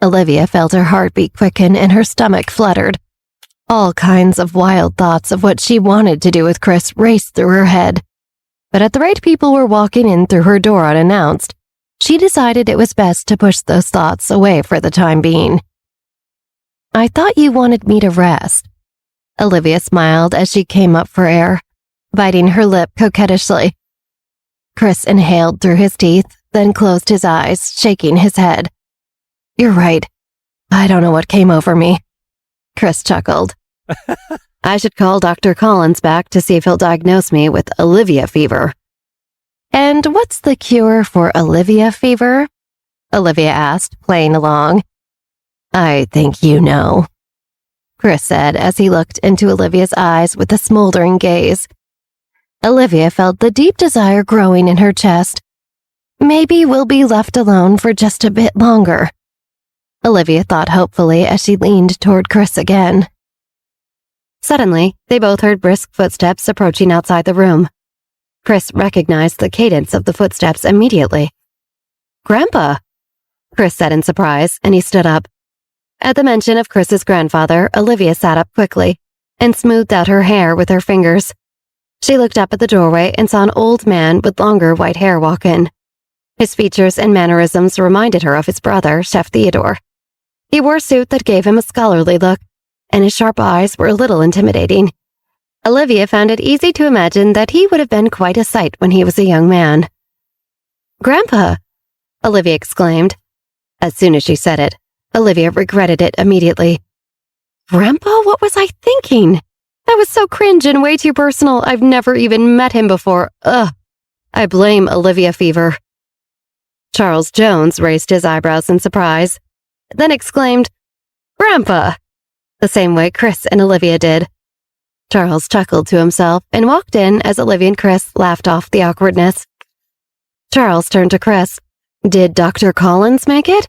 Olivia felt her heartbeat quicken and her stomach fluttered. All kinds of wild thoughts of what she wanted to do with Chris raced through her head. But at the rate people were walking in through her door unannounced, she decided it was best to push those thoughts away for the time being. I thought you wanted me to rest. Olivia smiled as she came up for air, biting her lip coquettishly. Chris inhaled through his teeth, then closed his eyes, shaking his head. You're right. I don't know what came over me. Chris chuckled. I should call Dr. Collins back to see if he'll diagnose me with Olivia fever. And what's the cure for Olivia fever? Olivia asked, playing along. I think you know, Chris said as he looked into Olivia's eyes with a smoldering gaze. Olivia felt the deep desire growing in her chest. Maybe we'll be left alone for just a bit longer. Olivia thought hopefully as she leaned toward Chris again. Suddenly, they both heard brisk footsteps approaching outside the room. Chris recognized the cadence of the footsteps immediately. Grandpa, Chris said in surprise, and he stood up. At the mention of Chris's grandfather, Olivia sat up quickly and smoothed out her hair with her fingers. She looked up at the doorway and saw an old man with longer white hair walk in. His features and mannerisms reminded her of his brother, Chef Theodore. He wore a suit that gave him a scholarly look, and his sharp eyes were a little intimidating. Olivia found it easy to imagine that he would have been quite a sight when he was a young man. Grandpa, Olivia exclaimed. As soon as she said it, Olivia regretted it immediately. Grandpa, what was I thinking? That was so cringe and way too personal. I've never even met him before. Ugh. I blame Olivia fever. Charles Jones raised his eyebrows in surprise, then exclaimed, Grandpa, the same way Chris and Olivia did. Charles chuckled to himself and walked in as Olivia and Chris laughed off the awkwardness. Charles turned to Chris. Did Dr. Collins make it?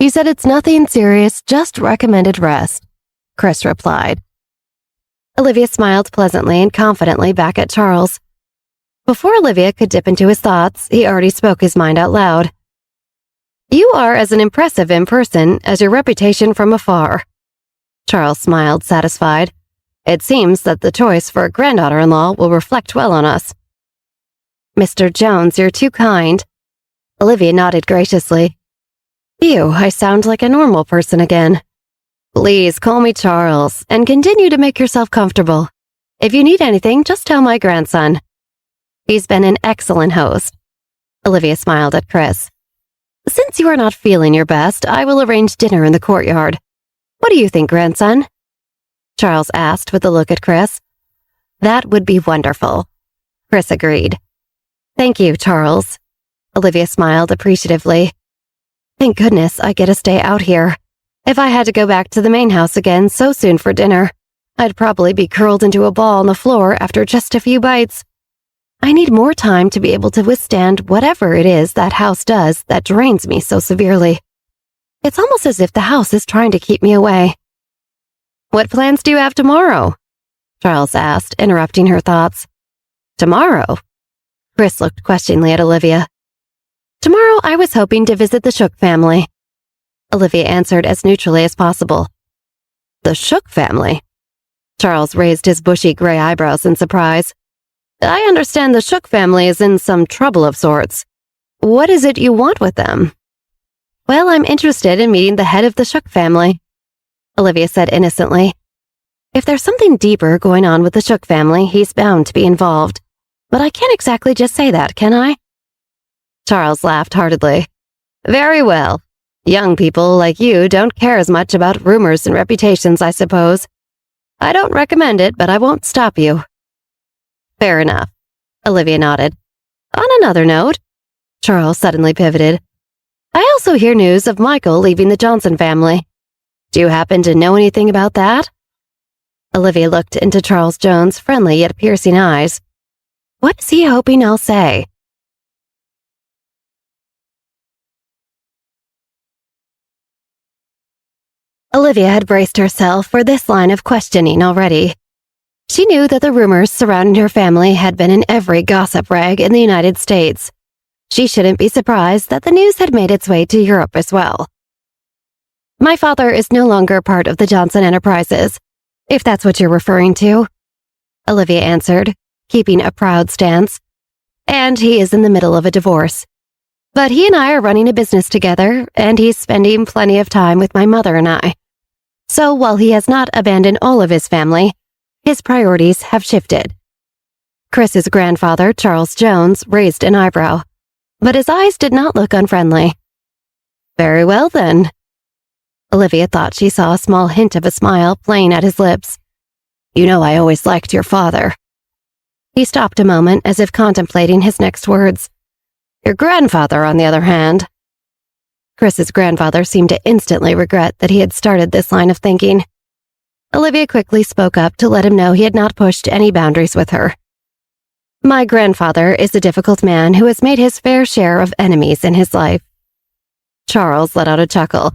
He said it's nothing serious, just recommended rest, Chris replied. Olivia smiled pleasantly and confidently back at Charles. Before Olivia could dip into his thoughts, he already spoke his mind out loud. You are as impressive in person as your reputation from afar. Charles smiled, satisfied. It seems that the choice for a granddaughter-in-law will reflect well on us. Mr. Jones, you're too kind. Olivia nodded graciously. Phew, I sound like a normal person again. Please call me Charles and continue to make yourself comfortable. If you need anything, just tell my grandson. He's been an excellent host. Olivia smiled at Chris. Since you are not feeling your best, I will arrange dinner in the courtyard. What do you think, grandson? Charles asked with a look at Chris. That would be wonderful. Chris agreed. Thank you, Charles. Olivia smiled appreciatively. Thank goodness I get to stay out here. If I had to go back to the main house again so soon for dinner, I'd probably be curled into a ball on the floor after just a few bites. I need more time to be able to withstand whatever it is that house does that drains me so severely. It's almost as if the house is trying to keep me away. What plans do you have tomorrow? Charles asked, interrupting her thoughts. Tomorrow? Chris looked questioningly at Olivia. Tomorrow I was hoping to visit the Shook family. Olivia answered as neutrally as possible. The Shook family? Charles raised his bushy gray eyebrows in surprise. I understand the Shook family is in some trouble of sorts. What is it you want with them? Well, I'm interested in meeting the head of the Shook family, Olivia said innocently. If there's something deeper going on with the Shook family, he's bound to be involved. But I can't exactly just say that, can I? Charles laughed heartedly. Very well. Young people like you don't care as much about rumors and reputations, I suppose. I don't recommend it, but I won't stop you. Fair enough. Olivia nodded. On another note, Charles suddenly pivoted. I also hear news of Michael leaving the Johnson family. Do you happen to know anything about that? Olivia looked into Charles Jones' friendly yet piercing eyes. What is he hoping I'll say? Olivia had braced herself for this line of questioning already. She knew that the rumors surrounding her family had been in every gossip rag in the United States. She shouldn't be surprised that the news had made its way to Europe as well. My father is no longer part of the Johnson Enterprises, if that's what you're referring to, Olivia answered, keeping a proud stance. And he is in the middle of a divorce. But he and I are running a business together, and he's spending plenty of time with my mother and I. So while he has not abandoned all of his family, his priorities have shifted. Chris's grandfather, Charles Jones, raised an eyebrow, but his eyes did not look unfriendly. Very well, then. Olivia thought she saw a small hint of a smile playing at his lips. You know I always liked your father. He stopped a moment as if contemplating his next words. Your grandfather, on the other hand. Chris's grandfather seemed to instantly regret that he had started this line of thinking. Olivia quickly spoke up to let him know he had not pushed any boundaries with her. My grandfather is a difficult man who has made his fair share of enemies in his life. Charles let out a chuckle.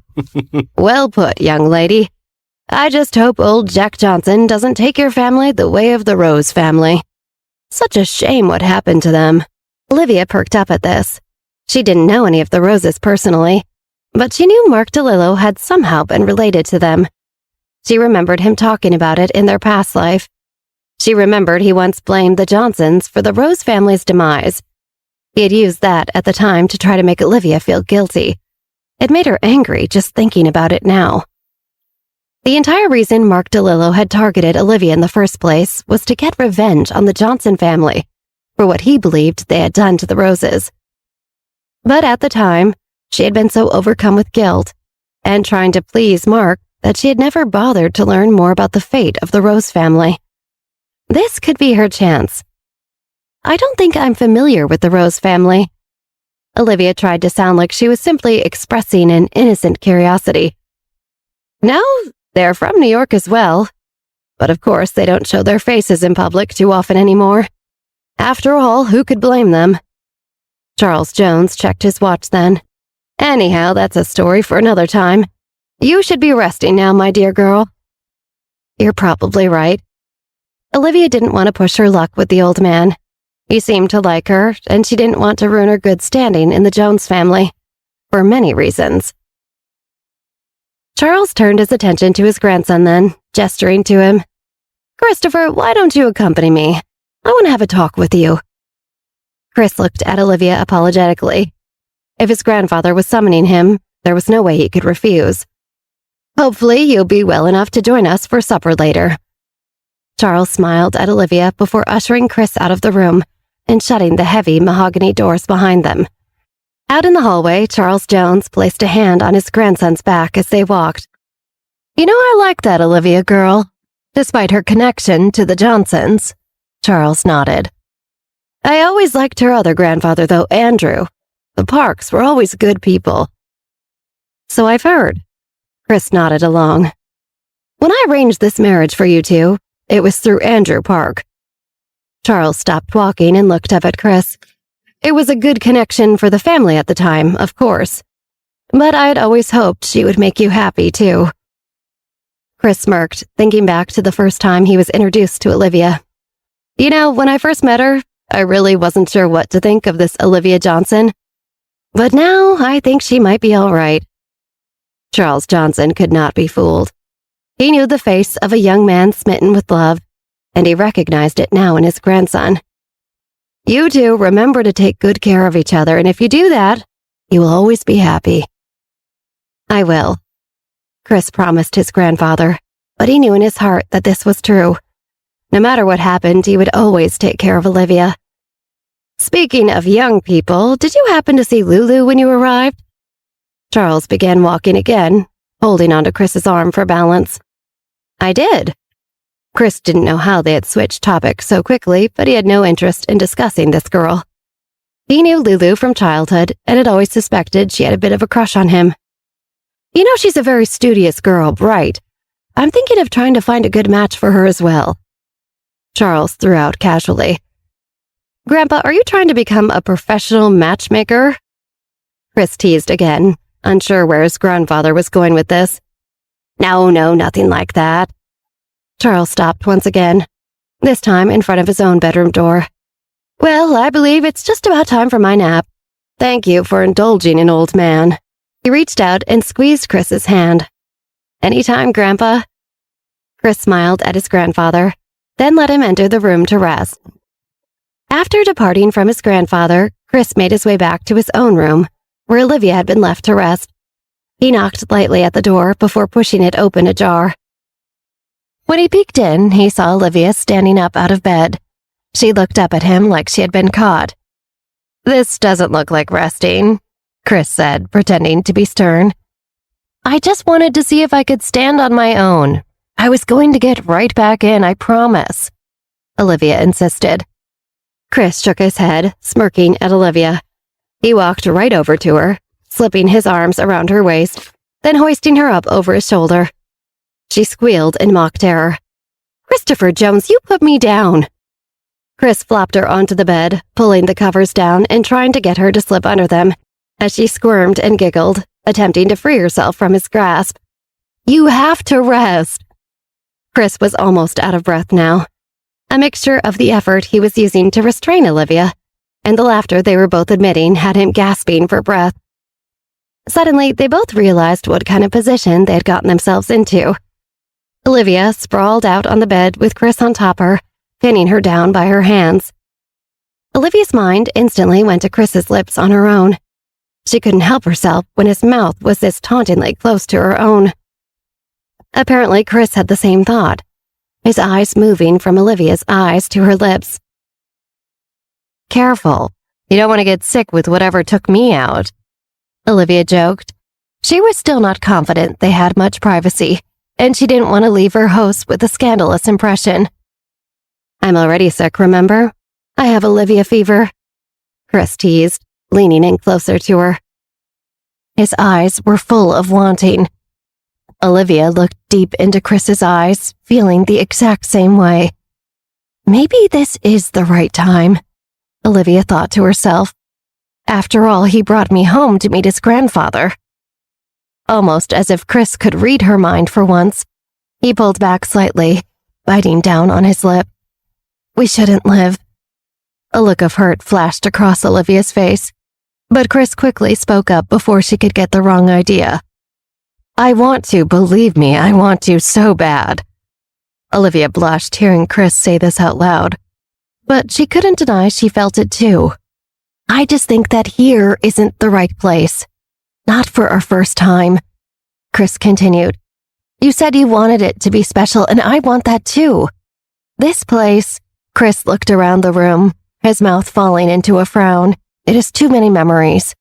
Well put, young lady. I just hope old Jack Johnson doesn't take your family the way of the Rose family. Such a shame what happened to them. Olivia perked up at this. She didn't know any of the Roses personally, but she knew Mark DeLillo had somehow been related to them. She remembered him talking about it in their past life. She remembered he once blamed the Johnsons for the Rose family's demise. He had used that at the time to try to make Olivia feel guilty. It made her angry just thinking about it now. The entire reason Mark DeLillo had targeted Olivia in the first place was to get revenge on the Johnson family for what he believed they had done to the Roses. But at the time, she had been so overcome with guilt and trying to please Mark that she had never bothered to learn more about the fate of the Rose family. This could be her chance. I don't think I'm familiar with the Rose family. Olivia tried to sound like she was simply expressing an innocent curiosity. No, they're from New York as well. But of course, they don't show their faces in public too often anymore. After all, who could blame them? Charles Jones checked his watch then. Anyhow, that's a story for another time. You should be resting now, my dear girl. You're probably right. Olivia didn't want to push her luck with the old man. He seemed to like her, and she didn't want to ruin her good standing in the Jones family, for many reasons. Charles turned his attention to his grandson then, gesturing to him. Christopher, why don't you accompany me? I want to have a talk with you. Chris looked at Olivia apologetically. If his grandfather was summoning him, there was no way he could refuse. Hopefully you'll be well enough to join us for supper later. Charles smiled at Olivia before ushering Chris out of the room and shutting the heavy mahogany doors behind them. Out in the hallway, Charles Jones placed a hand on his grandson's back as they walked. You know, I like that Olivia girl, despite her connection to the Johnsons. Charles nodded. I always liked her other grandfather, though, Andrew. The Parks were always good people. So I've heard. Chris nodded along. When I arranged this marriage for you two, it was through Andrew Park. Charles stopped walking and looked up at Chris. It was a good connection for the family at the time, of course. But I had always hoped she would make you happy, too. Chris smirked, thinking back to the first time he was introduced to Olivia. You know, when I first met her, I really wasn't sure what to think of this Olivia Johnson. But now I think she might be all right. Charles Johnson could not be fooled. He knew the face of a young man smitten with love, and he recognized it now in his grandson. You two remember to take good care of each other, and if you do that, you will always be happy. I will, Chris promised his grandfather, but he knew in his heart that this was true. No matter what happened, he would always take care of Olivia. Speaking of young people, did you happen to see Lulu when you arrived? Charles began walking again, holding onto Chris's arm for balance. I did. Chris didn't know how they had switched topics so quickly, but he had no interest in discussing this girl. He knew Lulu from childhood and had always suspected she had a bit of a crush on him. You know, she's a very studious girl, bright. I'm thinking of trying to find a good match for her as well. Charles threw out casually. Grandpa, are you trying to become a professional matchmaker? Chris teased again, unsure where his grandfather was going with this. No, nothing like that. Charles stopped once again, this time in front of his own bedroom door. Well, I believe it's just about time for my nap. Thank you for indulging an old man. He reached out and squeezed Chris's hand. Anytime, Grandpa. Chris smiled at his grandfather, then let him enter the room to rest. After departing from his grandfather, Chris made his way back to his own room, where Olivia had been left to rest. He knocked lightly at the door before pushing it open ajar. When he peeked in, he saw Olivia standing up out of bed. She looked up at him like she had been caught. "This doesn't look like resting," Chris said, pretending to be stern. "I just wanted to see if I could stand on my own. I was going to get right back in, I promise," Olivia insisted. Chris shook his head, smirking at Olivia. He walked right over to her, slipping his arms around her waist, then hoisting her up over his shoulder. She squealed in mock terror. "Christopher Jones, you put me down!" Chris flopped her onto the bed, pulling the covers down and trying to get her to slip under them, as she squirmed and giggled, attempting to free herself from his grasp. "You have to rest!" Chris was almost out of breath now, a mixture of the effort he was using to restrain Olivia and the laughter they were both admitting had him gasping for breath. Suddenly, they both realized what kind of position they had gotten themselves into. Olivia sprawled out on the bed with Chris on top her, pinning her down by her hands. Olivia's mind instantly went to Chris's lips on her own. She couldn't help herself when his mouth was this tauntingly close to her own. Apparently, Chris had the same thought, his eyes moving from Olivia's eyes to her lips. "Careful, you don't want to get sick with whatever took me out," Olivia joked. She was still not confident they had much privacy, and she didn't want to leave her host with a scandalous impression. "I'm already sick, remember? I have Olivia fever," Chris teased, leaning in closer to her. His eyes were full of wanting. Olivia looked deep into Chris's eyes, feeling the exact same way. Maybe this is the right time, Olivia thought to herself. After all, he brought me home to meet his grandfather. Almost as if Chris could read her mind for once, he pulled back slightly, biting down on his lip. "We shouldn't live." A look of hurt flashed across Olivia's face, but Chris quickly spoke up before she could get the wrong idea. "I want to, believe me, I want to so bad." Olivia blushed hearing Chris say this out loud, but she couldn't deny she felt it too. "I just think that here isn't the right place. Not for our first time," Chris continued. "You said you wanted it to be special, and I want that too. This place," Chris looked around the room, his mouth falling into a frown. "It is too many memories."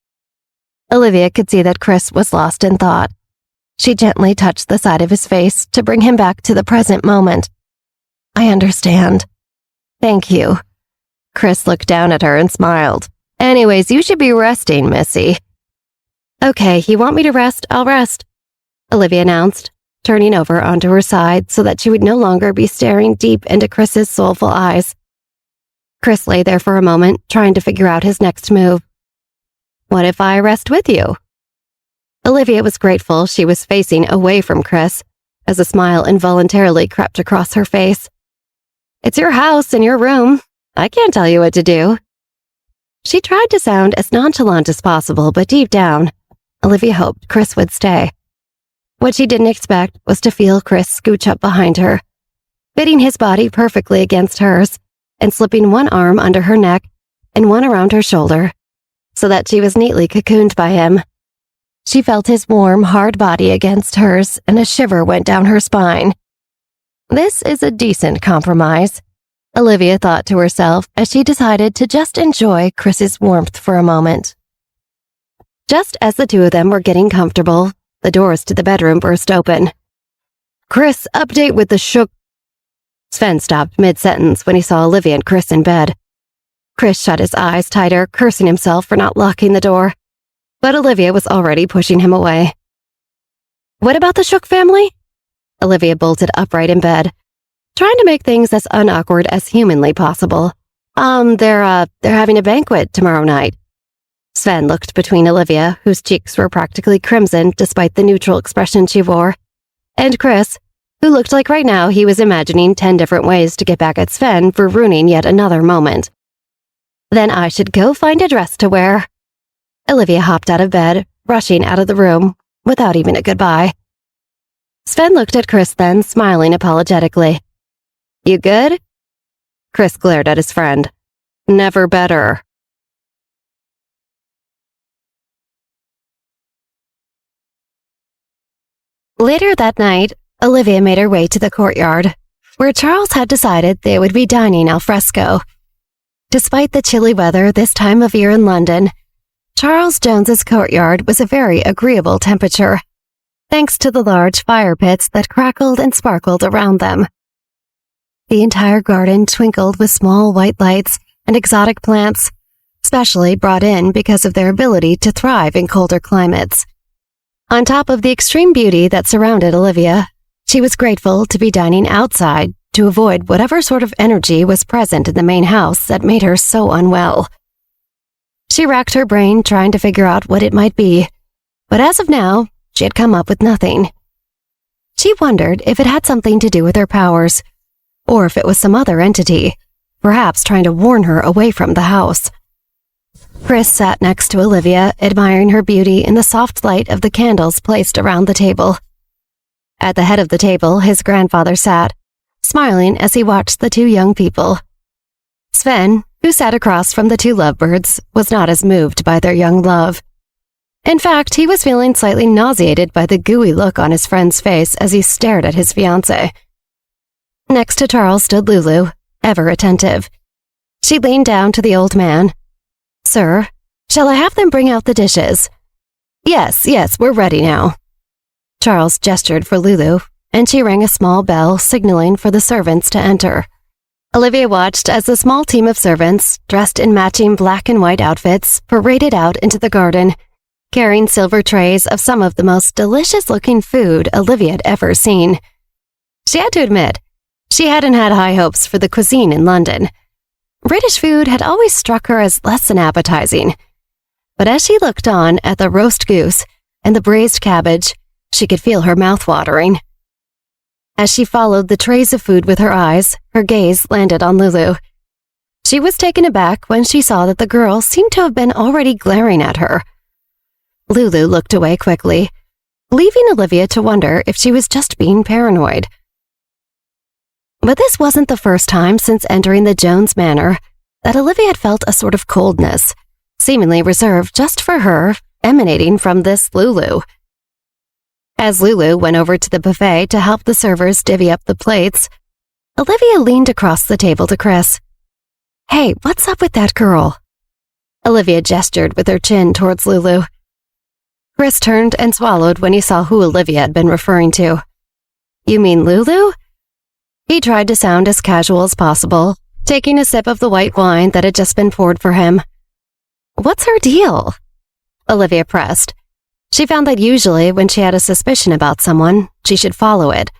Olivia could see that Chris was lost in thought. She gently touched the side of his face to bring him back to the present moment. "I understand. Thank you." Chris looked down at her and smiled. "Anyways, you should be resting, Missy." "Okay, you want me to rest? I'll rest," Olivia announced, turning over onto her side so that she would no longer be staring deep into Chris's soulful eyes. Chris lay there for a moment, trying to figure out his next move. "What if I rest with you?" Olivia was grateful she was facing away from Chris, as a smile involuntarily crept across her face. "It's your house and your room. I can't tell you what to do." She tried to sound as nonchalant as possible, but deep down, Olivia hoped Chris would stay. What she didn't expect was to feel Chris scooch up behind her, fitting his body perfectly against hers and slipping one arm under her neck and one around her shoulder, so that she was neatly cocooned by him. She felt his warm, hard body against hers, and a shiver went down her spine. This is a decent compromise, Olivia thought to herself as she decided to just enjoy Chris's warmth for a moment. Just as the two of them were getting comfortable, the doors to the bedroom burst open. "Chris, update with the shook..." Sven stopped mid-sentence when he saw Olivia and Chris in bed. Chris shut his eyes tighter, cursing himself for not locking the door. But Olivia was already pushing him away. "What about the Shook family?" Olivia bolted upright in bed, trying to make things as unawkward as humanly possible. They're having a banquet tomorrow night." Sven looked between Olivia, whose cheeks were practically crimson despite the neutral expression she wore, and Chris, who looked like right now he was imagining 10 different ways to get back at Sven for ruining yet another moment. Then I should go find a dress to wear. Olivia hopped out of bed, rushing out of the room, without even a goodbye. Sven looked at Chris then, smiling apologetically. You good? Chris glared at his friend. Never better. Later that night, Olivia made her way to the courtyard, where Charles had decided they would be dining al fresco. Despite the chilly weather this time of year in London, Charles Jones's courtyard was a very agreeable temperature, thanks to the large fire pits that crackled and sparkled around them. The entire garden twinkled with small white lights and exotic plants, specially brought in because of their ability to thrive in colder climates. On top of the extreme beauty that surrounded Olivia, she was grateful to be dining outside to avoid whatever sort of energy was present in the main house that made her so unwell. She racked her brain trying to figure out what it might be, but as of now, she had come up with nothing. She wondered if it had something to do with her powers, or if it was some other entity, perhaps trying to warn her away from the house. Chris sat next to Olivia, admiring her beauty in the soft light of the candles placed around the table. At the head of the table, his grandfather sat, smiling as he watched the two young people. Sven, who sat across from the two lovebirds, was not as moved by their young love. In fact, he was feeling slightly nauseated by the gooey look on his friend's face as he stared at his fiancée. Next to Charles stood Lulu, ever attentive. She leaned down to the old man. Sir, shall I have them bring out the dishes? Yes, we're ready now. Charles gestured for Lulu, and she rang a small bell signaling for the servants to enter. Olivia watched as the small team of servants, dressed in matching black and white outfits, paraded out into the garden, carrying silver trays of some of the most delicious-looking food Olivia had ever seen. She had to admit, she hadn't had high hopes for the cuisine in London. British food had always struck her as less than appetizing. But as she looked on at the roast goose and the braised cabbage, she could feel her mouth watering. As she followed the trays of food with her eyes, her gaze landed on Lulu. She was taken aback when she saw that the girl seemed to have been already glaring at her. Lulu looked away quickly, leaving Olivia to wonder if she was just being paranoid. But this wasn't the first time since entering the Jones Manor that Olivia had felt a sort of coldness, seemingly reserved just for her, emanating from this Lulu. As Lulu went over to the buffet to help the servers divvy up the plates, Olivia leaned across the table to Chris. Hey, what's up with that girl? Olivia gestured with her chin towards Lulu. Chris turned and swallowed when he saw who Olivia had been referring to. You mean Lulu? He tried to sound as casual as possible, taking a sip of the white wine that had just been poured for him. What's her deal? Olivia pressed. She found that usually when she had a suspicion about someone, she should follow it.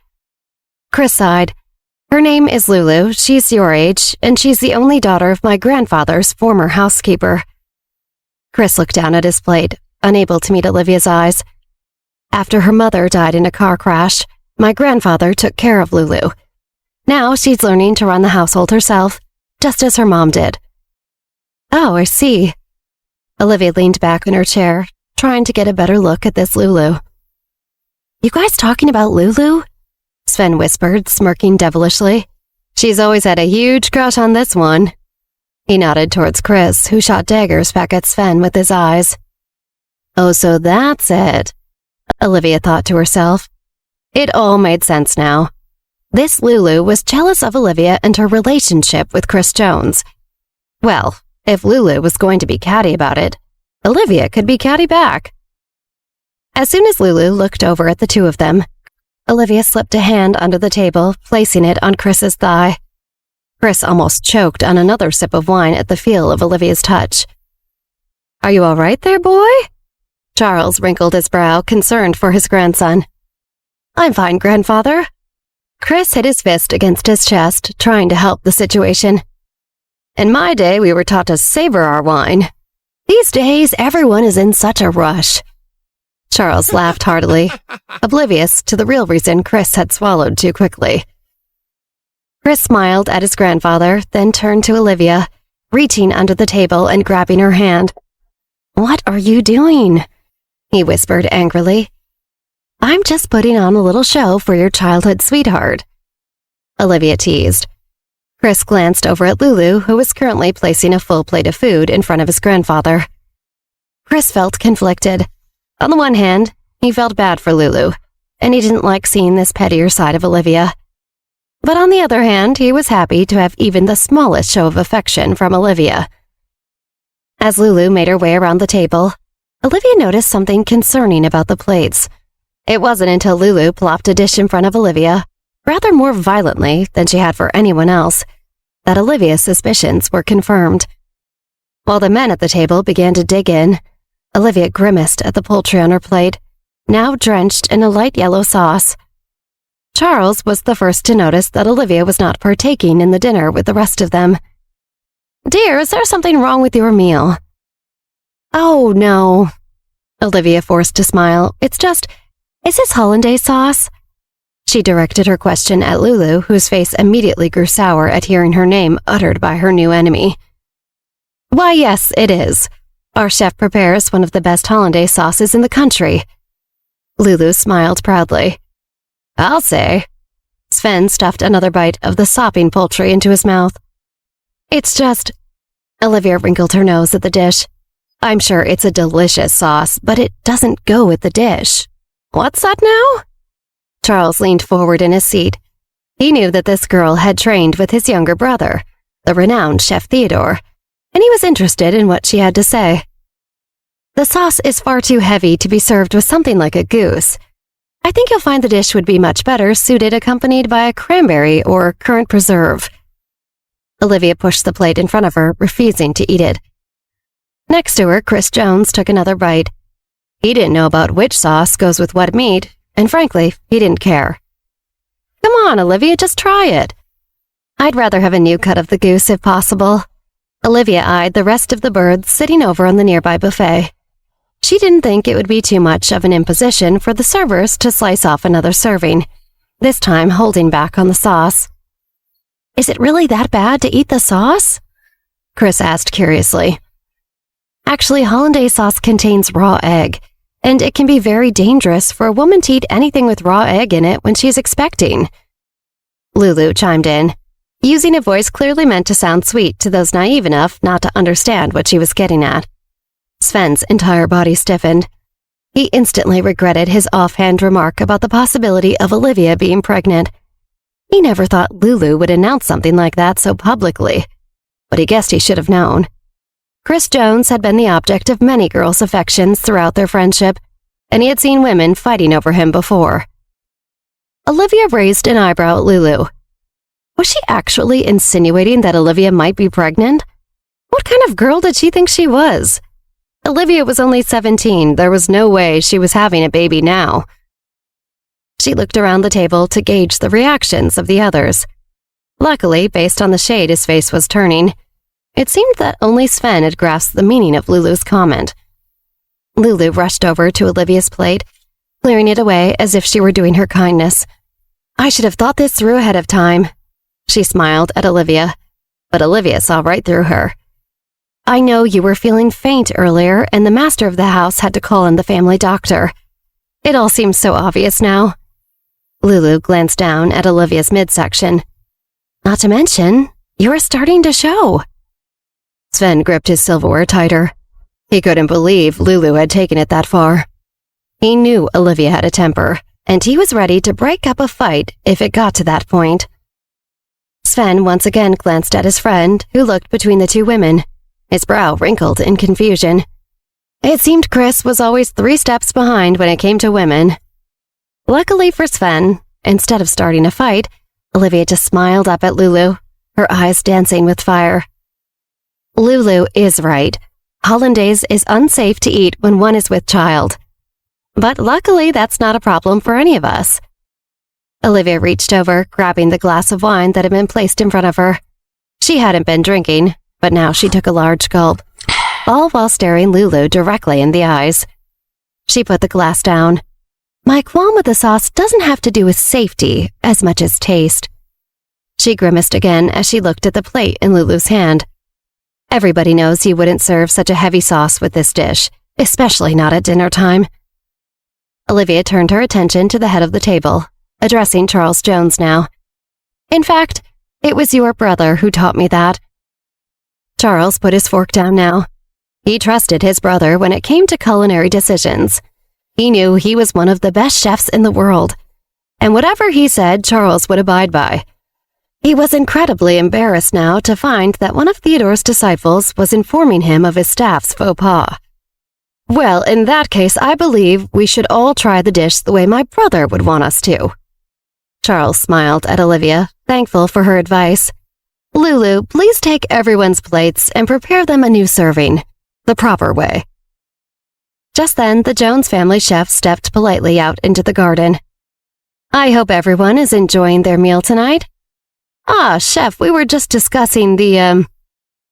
Chris sighed. Her name is Lulu, she's your age, and she's the only daughter of my grandfather's former housekeeper. Chris looked down at his plate, unable to meet Olivia's eyes. After her mother died in a car crash, my grandfather took care of Lulu. Now she's learning to run the household herself, just as her mom did. Oh, I see. Olivia leaned back in her chair, trying to get a better look at this Lulu. You guys talking about Lulu? Sven whispered, smirking devilishly. She's always had a huge crush on this one. He nodded towards Chris, who shot daggers back at Sven with his eyes. Oh, so that's it, Olivia thought to herself. It all made sense now. This Lulu was jealous of Olivia and her relationship with Chris Jones. Well, if Lulu was going to be catty about it, Olivia could be catty back. As soon as Lulu looked over at the two of them, Olivia slipped a hand under the table, placing it on Chris's thigh. Chris almost choked on another sip of wine at the feel of Olivia's touch. Are you all right there, boy? Charles wrinkled his brow, concerned for his grandson. I'm fine, grandfather. Chris hit his fist against his chest, trying to help the situation. In my day, we were taught to savor our wine. These days, everyone is in such a rush. Charles laughed heartily, oblivious to the real reason Chris had swallowed too quickly. Chris smiled at his grandfather, then turned to Olivia, reaching under the table and grabbing her hand. "What are you doing?" he whispered angrily. "I'm just putting on a little show for your childhood sweetheart," Olivia teased. Chris glanced over at Lulu, who was currently placing a full plate of food in front of his grandfather. Chris felt conflicted. On the one hand, he felt bad for Lulu, and he didn't like seeing this pettier side of Olivia. But on the other hand, he was happy to have even the smallest show of affection from Olivia. As Lulu made her way around the table, Olivia noticed something concerning about the plates. It wasn't until Lulu plopped a dish in front of Olivia, rather more violently than she had for anyone else, that Olivia's suspicions were confirmed. While the men at the table began to dig in, Olivia grimaced at the poultry on her plate, now drenched in a light yellow sauce. Charles was the first to notice that Olivia was not partaking in the dinner with the rest of them. "Dear, is there something wrong with your meal?" "Oh, no." Olivia forced a smile. "It's just, is this hollandaise sauce?" She directed her question at Lulu, whose face immediately grew sour at hearing her name uttered by her new enemy. "Why, yes, it is. Our chef prepares one of the best hollandaise sauces in the country." Lulu smiled proudly. "I'll say." Sven stuffed another bite of the sopping poultry into his mouth. "It's just..." Olivia wrinkled her nose at the dish. "I'm sure it's a delicious sauce, but it doesn't go with the dish." "What's that now?" Charles leaned forward in his seat. He knew that this girl had trained with his younger brother, the renowned Chef Theodore, and he was interested in what she had to say. "The sauce is far too heavy to be served with something like a goose. I think you'll find the dish would be much better suited accompanied by a cranberry or currant preserve." Olivia pushed the plate in front of her, refusing to eat it. Next to her, Chris Jones took another bite. He didn't know about which sauce goes with what meat, and frankly, he didn't care. "Come on, Olivia, just try it." "I'd rather have a new cut of the goose if possible." Olivia eyed the rest of the birds sitting over on the nearby buffet. She didn't think it would be too much of an imposition for the servers to slice off another serving, this time holding back on the sauce. "Is it really that bad to eat the sauce?" Chris asked curiously. "Actually, hollandaise sauce contains raw egg, and it can be very dangerous for a woman to eat anything with raw egg in it when she's expecting." Lulu chimed in, using a voice clearly meant to sound sweet to those naive enough not to understand what she was getting at. Sven's entire body stiffened. He instantly regretted his offhand remark about the possibility of Olivia being pregnant. He never thought Lulu would announce something like that so publicly, but he guessed he should have known. Chris Jones had been the object of many girls' affections throughout their friendship, and he had seen women fighting over him before. Olivia raised an eyebrow at Lulu. Was she actually insinuating that Olivia might be pregnant? What kind of girl did she think she was? Olivia was only 17. There was no way she was having a baby now. She looked around the table to gauge the reactions of the others. Luckily, based on the shade his face was turning, it seemed that only Sven had grasped the meaning of Lulu's comment. Lulu rushed over to Olivia's plate, clearing it away as if she were doing her kindness. "I should have thought this through ahead of time." She smiled at Olivia, but Olivia saw right through her. "I know you were feeling faint earlier, and the master of the house had to call in the family doctor. It all seems so obvious now." Lulu glanced down at Olivia's midsection. "Not to mention, you are starting to show." Sven gripped his silverware tighter. He couldn't believe Lulu had taken it that far. He knew Olivia had a temper, and he was ready to break up a fight if it got to that point. Sven once again glanced at his friend, who looked between the two women, his brow wrinkled in confusion. It seemed Chris was always 3 steps behind when it came to women. Luckily for Sven, instead of starting a fight, Olivia just smiled up at Lulu, her eyes dancing with fire. "Lulu is right. Hollandaise is unsafe to eat when one is with child. But luckily, that's not a problem for any of us." Olivia reached over, grabbing the glass of wine that had been placed in front of her. She hadn't been drinking, but now she took a large gulp, all while staring Lulu directly in the eyes. She put the glass down. My qualm with the sauce doesn't have to do with safety as much as taste. She grimaced again as she looked at the plate in Lulu's hand. Everybody knows you wouldn't serve such a heavy sauce with this dish, especially not at dinner time. Olivia turned her attention to the head of the table, addressing Charles Jones now. In fact, it was your brother who taught me that. Charles put his fork down now. He trusted his brother when it came to culinary decisions. He knew he was one of the best chefs in the world, and whatever he said, Charles would abide by. He was incredibly embarrassed now to find that one of Theodore's disciples was informing him of his staff's faux pas. Well, in that case, I believe we should all try the dish the way my brother would want us to. Charles smiled at Olivia, thankful for her advice. Lulu, please take everyone's plates and prepare them a new serving, the proper way. Just then, the Jones family chef stepped politely out into the garden. I hope everyone is enjoying their meal tonight. Ah, Chef, we were just discussing the,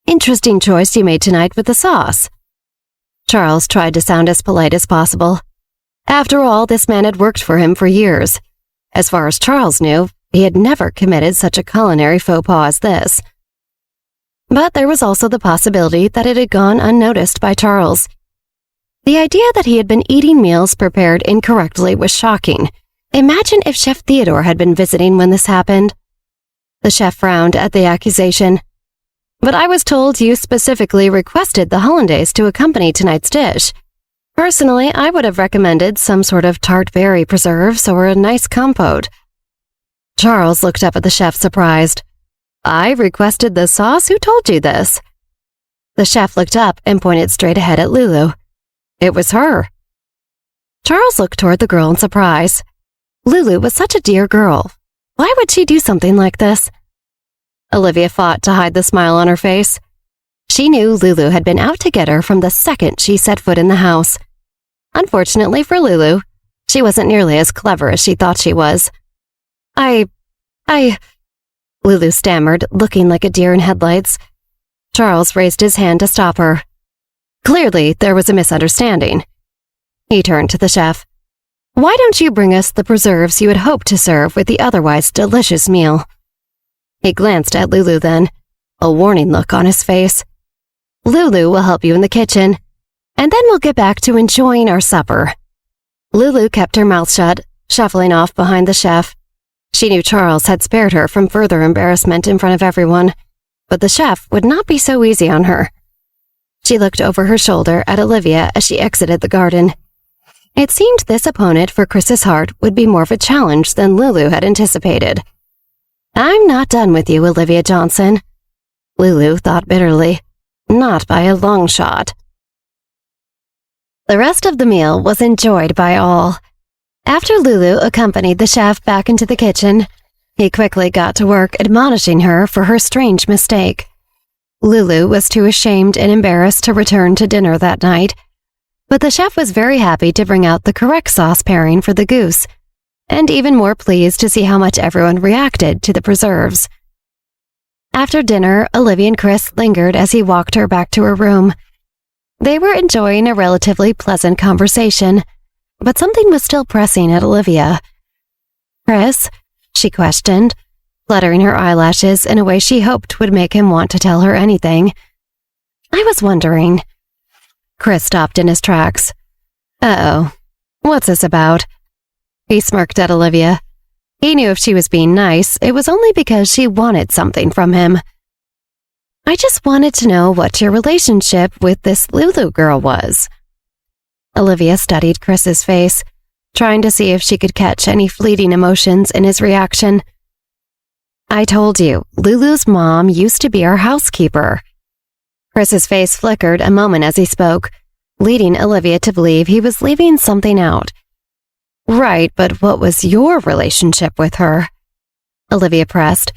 interesting choice you made tonight with the sauce. Charles tried to sound as polite as possible. After all, this man had worked for him for years. As far as Charles knew, he had never committed such a culinary faux pas as this. But there was also the possibility that it had gone unnoticed by Charles. The idea that he had been eating meals prepared incorrectly was shocking. Imagine if Chef Theodore had been visiting when this happened. The chef frowned at the accusation. But I was told you specifically requested the hollandaise to accompany tonight's dish. Personally, I would have recommended some sort of tart berry preserves or a nice compote. Charles looked up at the chef surprised. I requested the sauce? Who told you this? The chef looked up and pointed straight ahead at Lulu. It was her. Charles looked toward the girl in surprise. Lulu was such a dear girl. Why would she do something like this? Olivia fought to hide the smile on her face. She knew Lulu had been out to get her from the second she set foot in the house. Unfortunately for Lulu, she wasn't nearly as clever as she thought she was. Lulu stammered, looking like a deer in headlights. Charles raised his hand to stop her. Clearly, there was a misunderstanding. He turned to the chef. Why don't you bring us the preserves you had hoped to serve with the otherwise delicious meal? He glanced at Lulu then, a warning look on his face. Lulu will help you in the kitchen, and then we'll get back to enjoying our supper. Lulu kept her mouth shut, shuffling off behind the chef. She knew Charles had spared her from further embarrassment in front of everyone, but the chef would not be so easy on her. She looked over her shoulder at Olivia as she exited the garden. It seemed this opponent for Chris's heart would be more of a challenge than Lulu had anticipated. I'm not done with you, Olivia Johnson. Lulu thought bitterly. Not by a long shot. The rest of the meal was enjoyed by all. After Lulu accompanied the chef back into the kitchen, he quickly got to work admonishing her for her strange mistake. Lulu was too ashamed and embarrassed to return to dinner that night, but the chef was very happy to bring out the correct sauce pairing for the goose, and even more pleased to see how much everyone reacted to the preserves. After dinner, Olivia and Chris lingered as he walked her back to her room. They were enjoying a relatively pleasant conversation, but something was still pressing at Olivia. Chris? She questioned, fluttering her eyelashes in a way she hoped would make him want to tell her anything. I was wondering. Chris stopped in his tracks. Uh-oh. What's this about? He smirked at Olivia. He knew if she was being nice, it was only because she wanted something from him. I just wanted to know what your relationship with this Lulu girl was. Olivia studied Chris's face, trying to see if she could catch any fleeting emotions in his reaction. I told you, Lulu's mom used to be our housekeeper. Chris's face flickered a moment as he spoke, leading Olivia to believe he was leaving something out. Right, but what was your relationship with her? Olivia pressed.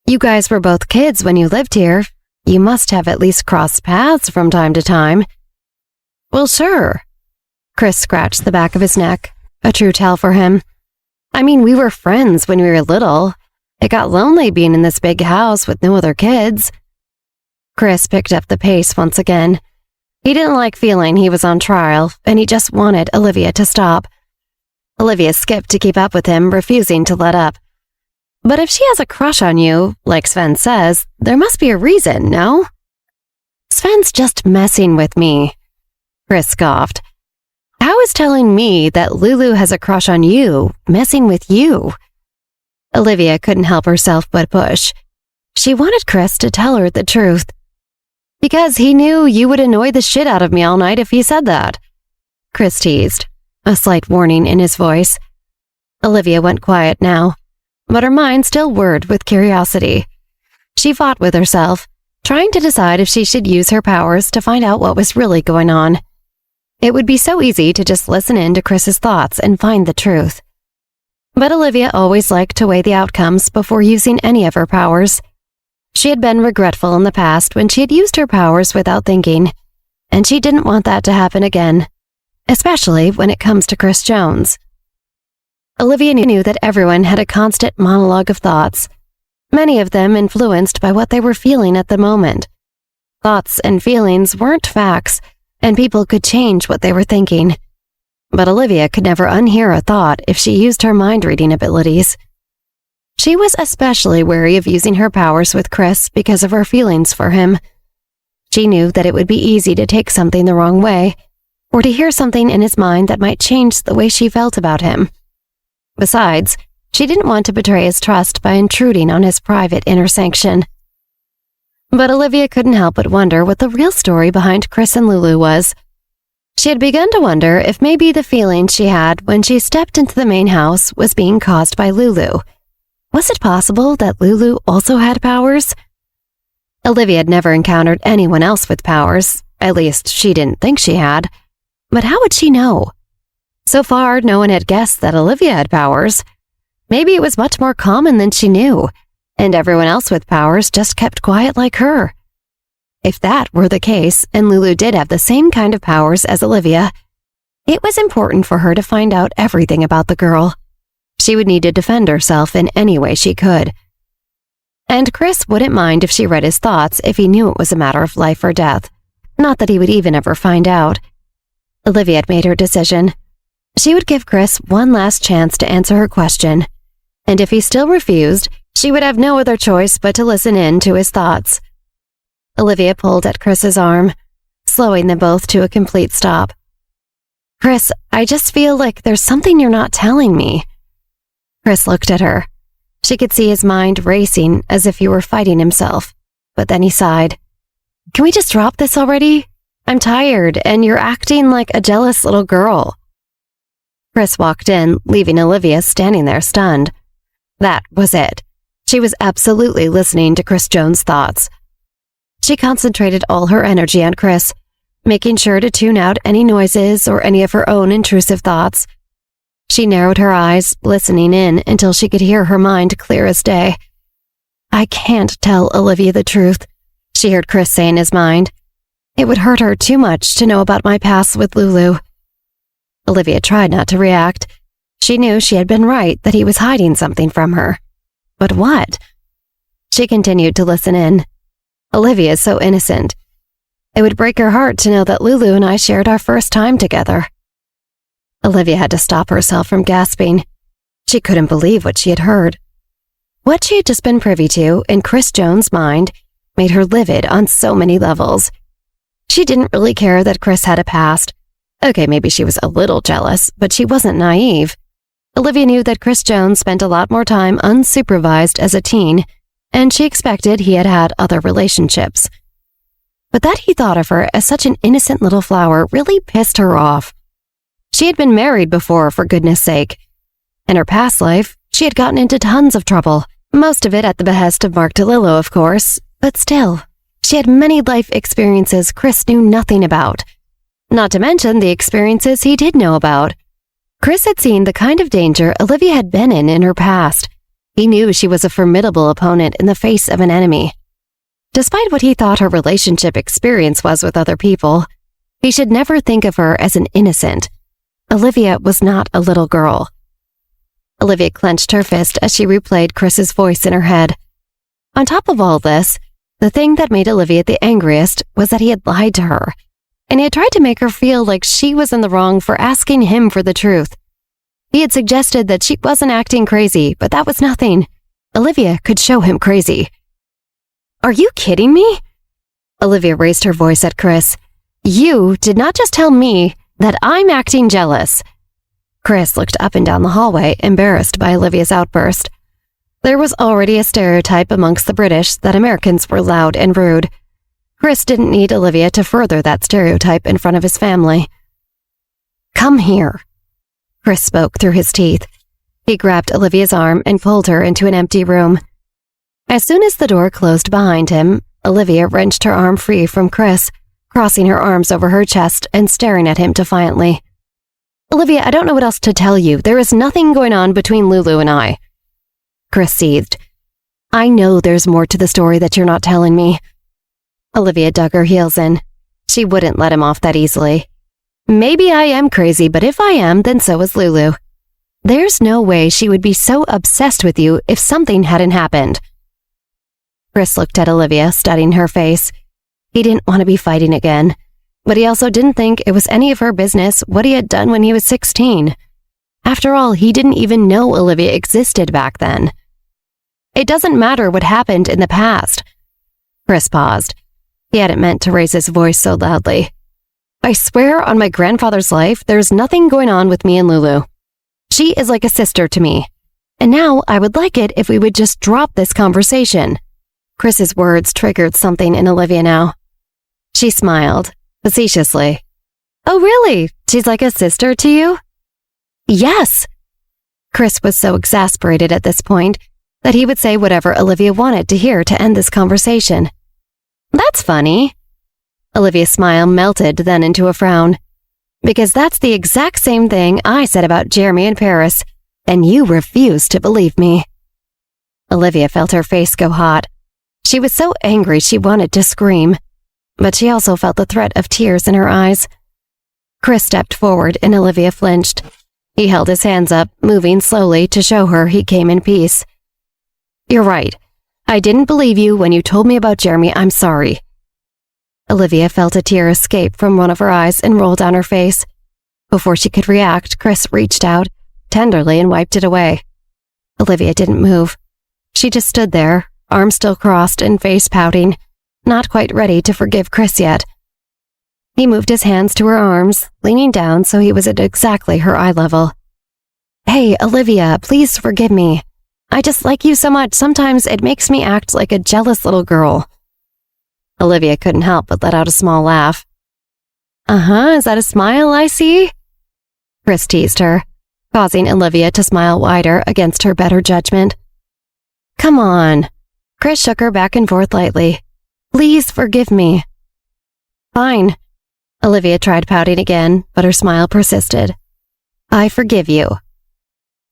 You guys were both kids when you lived here. You must have at least crossed paths from time to time. Well, sure. Chris scratched the back of his neck, a true tell for him. I mean, we were friends when we were little. It got lonely being in this big house with no other kids. Chris picked up the pace once again. He didn't like feeling he was on trial, and he just wanted Olivia to stop. Olivia skipped to keep up with him, refusing to let up. But if she has a crush on you, like Sven says, there must be a reason, no? Sven's just messing with me, Chris scoffed. How is telling me that Lulu has a crush on you messing with you? Olivia couldn't help herself but push. She wanted Chris to tell her the truth. Because he knew you would annoy the shit out of me all night if he said that, Chris teased, a slight warning in his voice. Olivia went quiet now, but her mind still whirred with curiosity. She fought with herself, trying to decide if she should use her powers to find out what was really going on. It would be so easy to just listen in to Chris's thoughts and find the truth. But Olivia always liked to weigh the outcomes before using any of her powers. She had been regretful in the past when she had used her powers without thinking, and she didn't want that to happen again, especially when it comes to Chris Jones. Olivia knew that everyone had a constant monologue of thoughts, many of them influenced by what they were feeling at the moment. Thoughts and feelings weren't facts, and people could change what they were thinking. But Olivia could never unhear a thought if she used her mind-reading abilities. She was especially wary of using her powers with Chris because of her feelings for him. She knew that it would be easy to take something the wrong way, or to hear something in his mind that might change the way she felt about him. Besides, she didn't want to betray his trust by intruding on his private inner sanction. But Olivia couldn't help but wonder what the real story behind Chris and Lulu was. She had begun to wonder if maybe the feeling she had when she stepped into the main house was being caused by Lulu. Was it possible that Lulu also had powers? Olivia had never encountered anyone else with powers, at least she didn't think she had. But how would she know? So far, no one had guessed that Olivia had powers. Maybe it was much more common than she knew, and everyone else with powers just kept quiet like her. If that were the case, and Lulu did have the same kind of powers as Olivia, it was important for her to find out everything about the girl. She would need to defend herself in any way she could. And Chris wouldn't mind if she read his thoughts if he knew it was a matter of life or death. Not that he would even ever find out. Olivia had made her decision. She would give Chris one last chance to answer her question, and if he still refused, she would have no other choice but to listen in to his thoughts. Olivia pulled at Chris's arm, slowing them both to a complete stop. Chris, I just feel like there's something you're not telling me. Chris looked at her. She could see his mind racing as if he were fighting himself, but then he sighed. Can we just drop this already? I'm tired, and you're acting like a jealous little girl. Chris walked in, leaving Olivia standing there stunned. That was it. She was absolutely listening to Chris Jones' thoughts. She concentrated all her energy on Chris, making sure to tune out any noises or any of her own intrusive thoughts. She narrowed her eyes, listening in until she could hear her mind clear as day. I can't tell Olivia the truth, she heard Chris say in his mind. It would hurt her too much to know about my past with Lulu. Olivia tried not to react. She knew she had been right that he was hiding something from her. But what? She continued to listen in. Olivia is so innocent. It would break her heart to know that Lulu and I shared our first time together. Olivia had to stop herself from gasping. She couldn't believe what she had heard. What she had just been privy to in Chris Jones' mind made her livid on so many levels. She didn't really care that Chris had a past. Okay, maybe she was a little jealous, but she wasn't naive. Olivia knew that Chris Jones spent a lot more time unsupervised as a teen, and she expected he had had other relationships. But that he thought of her as such an innocent little flower really pissed her off. She had been married before, for goodness sake. In her past life, she had gotten into tons of trouble, most of it at the behest of Mark DeLillo, of course, but still, she had many life experiences Chris knew nothing about. Not to mention the experiences he did know about. Chris had seen the kind of danger Olivia had been in her past. He knew she was a formidable opponent in the face of an enemy. Despite what he thought her relationship experience was with other people, he should never think of her as an innocent. Olivia was not a little girl. Olivia clenched her fist as she replayed Chris's voice in her head. On top of all this, the thing that made Olivia the angriest was that he had lied to her. and he had tried to make her feel like she was in the wrong for asking him for the truth. He had suggested that she wasn't acting crazy, but that was nothing. Olivia could show him crazy. "Are you kidding me?" Olivia raised her voice at Chris. "You did not just tell me that I'm acting jealous." Chris looked up and down the hallway, embarrassed by Olivia's outburst. There was already a stereotype amongst the British that Americans were loud and rude. Chris didn't need Olivia to further that stereotype in front of his family. "Come here." Chris spoke through his teeth. He grabbed Olivia's arm and pulled her into an empty room. As soon as the door closed behind him, Olivia wrenched her arm free from Chris, crossing her arms over her chest and staring at him defiantly. "Olivia, I don't know what else to tell you. There is nothing going on between Lulu and I." Chris seethed. "I know there's more to the story that you're not telling me." Olivia dug her heels in. She wouldn't let him off that easily. "Maybe I am crazy, but if I am, then so is Lulu. There's no way she would be so obsessed with you if something hadn't happened." Chris looked at Olivia, studying her face. He didn't want to be fighting again, but he also didn't think it was any of her business what he had done when he was 16. After all, he didn't even know Olivia existed back then. "It doesn't matter what happened in the past." Chris paused. He hadn't meant to raise his voice so loudly. "I swear on my grandfather's life, there's nothing going on with me and Lulu. She is like a sister to me. And now I would like it if we would just drop this conversation." Chris's words triggered something in Olivia now. She smiled, facetiously. "Oh, really? She's like a sister to you?" "Yes." Chris was so exasperated at this point that he would say whatever Olivia wanted to hear to end this conversation. "That's funny." Olivia's smile melted then into a frown. "Because that's the exact same thing I said about Jeremy in Paris, and you refused to believe me." Olivia felt her face go hot. She was so angry she wanted to scream, but she also felt the threat of tears in her eyes. Chris stepped forward and Olivia flinched. He held his hands up, moving slowly to show her he came in peace. "You're right. I didn't believe you when you told me about Jeremy. I'm sorry." Olivia felt a tear escape from one of her eyes and roll down her face. Before she could react, Chris reached out tenderly and wiped it away. Olivia didn't move. She just stood there, arms still crossed and face pouting, not quite ready to forgive Chris yet. He moved his hands to her arms, leaning down so he was at exactly her eye level. "Hey, Olivia, please forgive me. I just like you so much, sometimes it makes me act like a jealous little girl." Olivia couldn't help but let out a small laugh. "Uh-huh, is that a smile I see?" Chris teased her, causing Olivia to smile wider against her better judgment. "Come on." Chris shook her back and forth lightly. "Please forgive me." "Fine." Olivia tried pouting again, but her smile persisted. "I forgive you."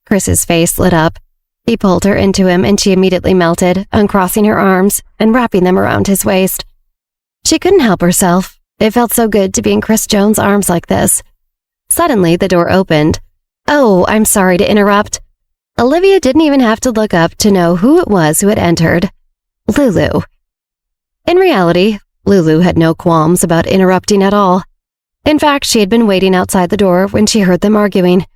Chris's face lit up. He pulled her into him and she immediately melted, uncrossing her arms and wrapping them around his waist. She couldn't help herself. It felt so good to be in Chris Jones' arms like this. Suddenly, the door opened. "Oh, I'm sorry to interrupt." Olivia didn't even have to look up to know who it was who had entered. Lulu. In reality, Lulu had no qualms about interrupting at all. In fact, she had been waiting outside the door when she heard them arguing.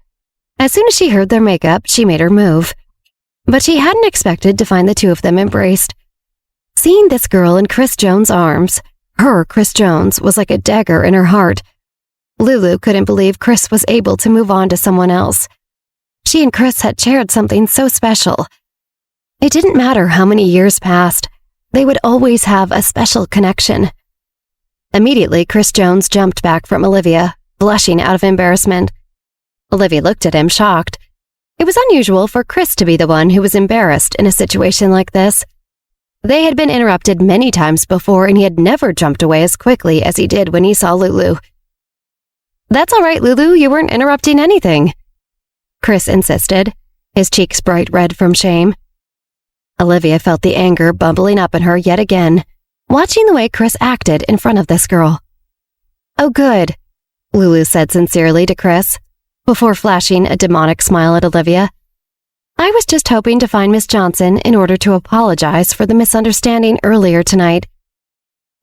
As soon as she heard their makeup, she made her move. But she hadn't expected to find the two of them embraced. Seeing this girl in Chris Jones' arms, her Chris Jones, was like a dagger in her heart. Lulu couldn't believe Chris was able to move on to someone else. She and Chris had shared something so special. It didn't matter how many years passed, they would always have a special connection. Immediately, Chris Jones jumped back from Olivia, blushing out of embarrassment. Olivia looked at him, shocked. It was unusual for Chris to be the one who was embarrassed in a situation like this. They had been interrupted many times before, and he had never jumped away as quickly as he did when he saw Lulu. "That's all right, Lulu, you weren't interrupting anything," Chris insisted, his cheeks bright red from shame. Olivia felt the anger bubbling up in her yet again, watching the way Chris acted in front of this girl. "Oh, good," Lulu said sincerely to Chris, before flashing a demonic smile at Olivia. "I was just hoping to find Miss Johnson in order to apologize for the misunderstanding earlier tonight."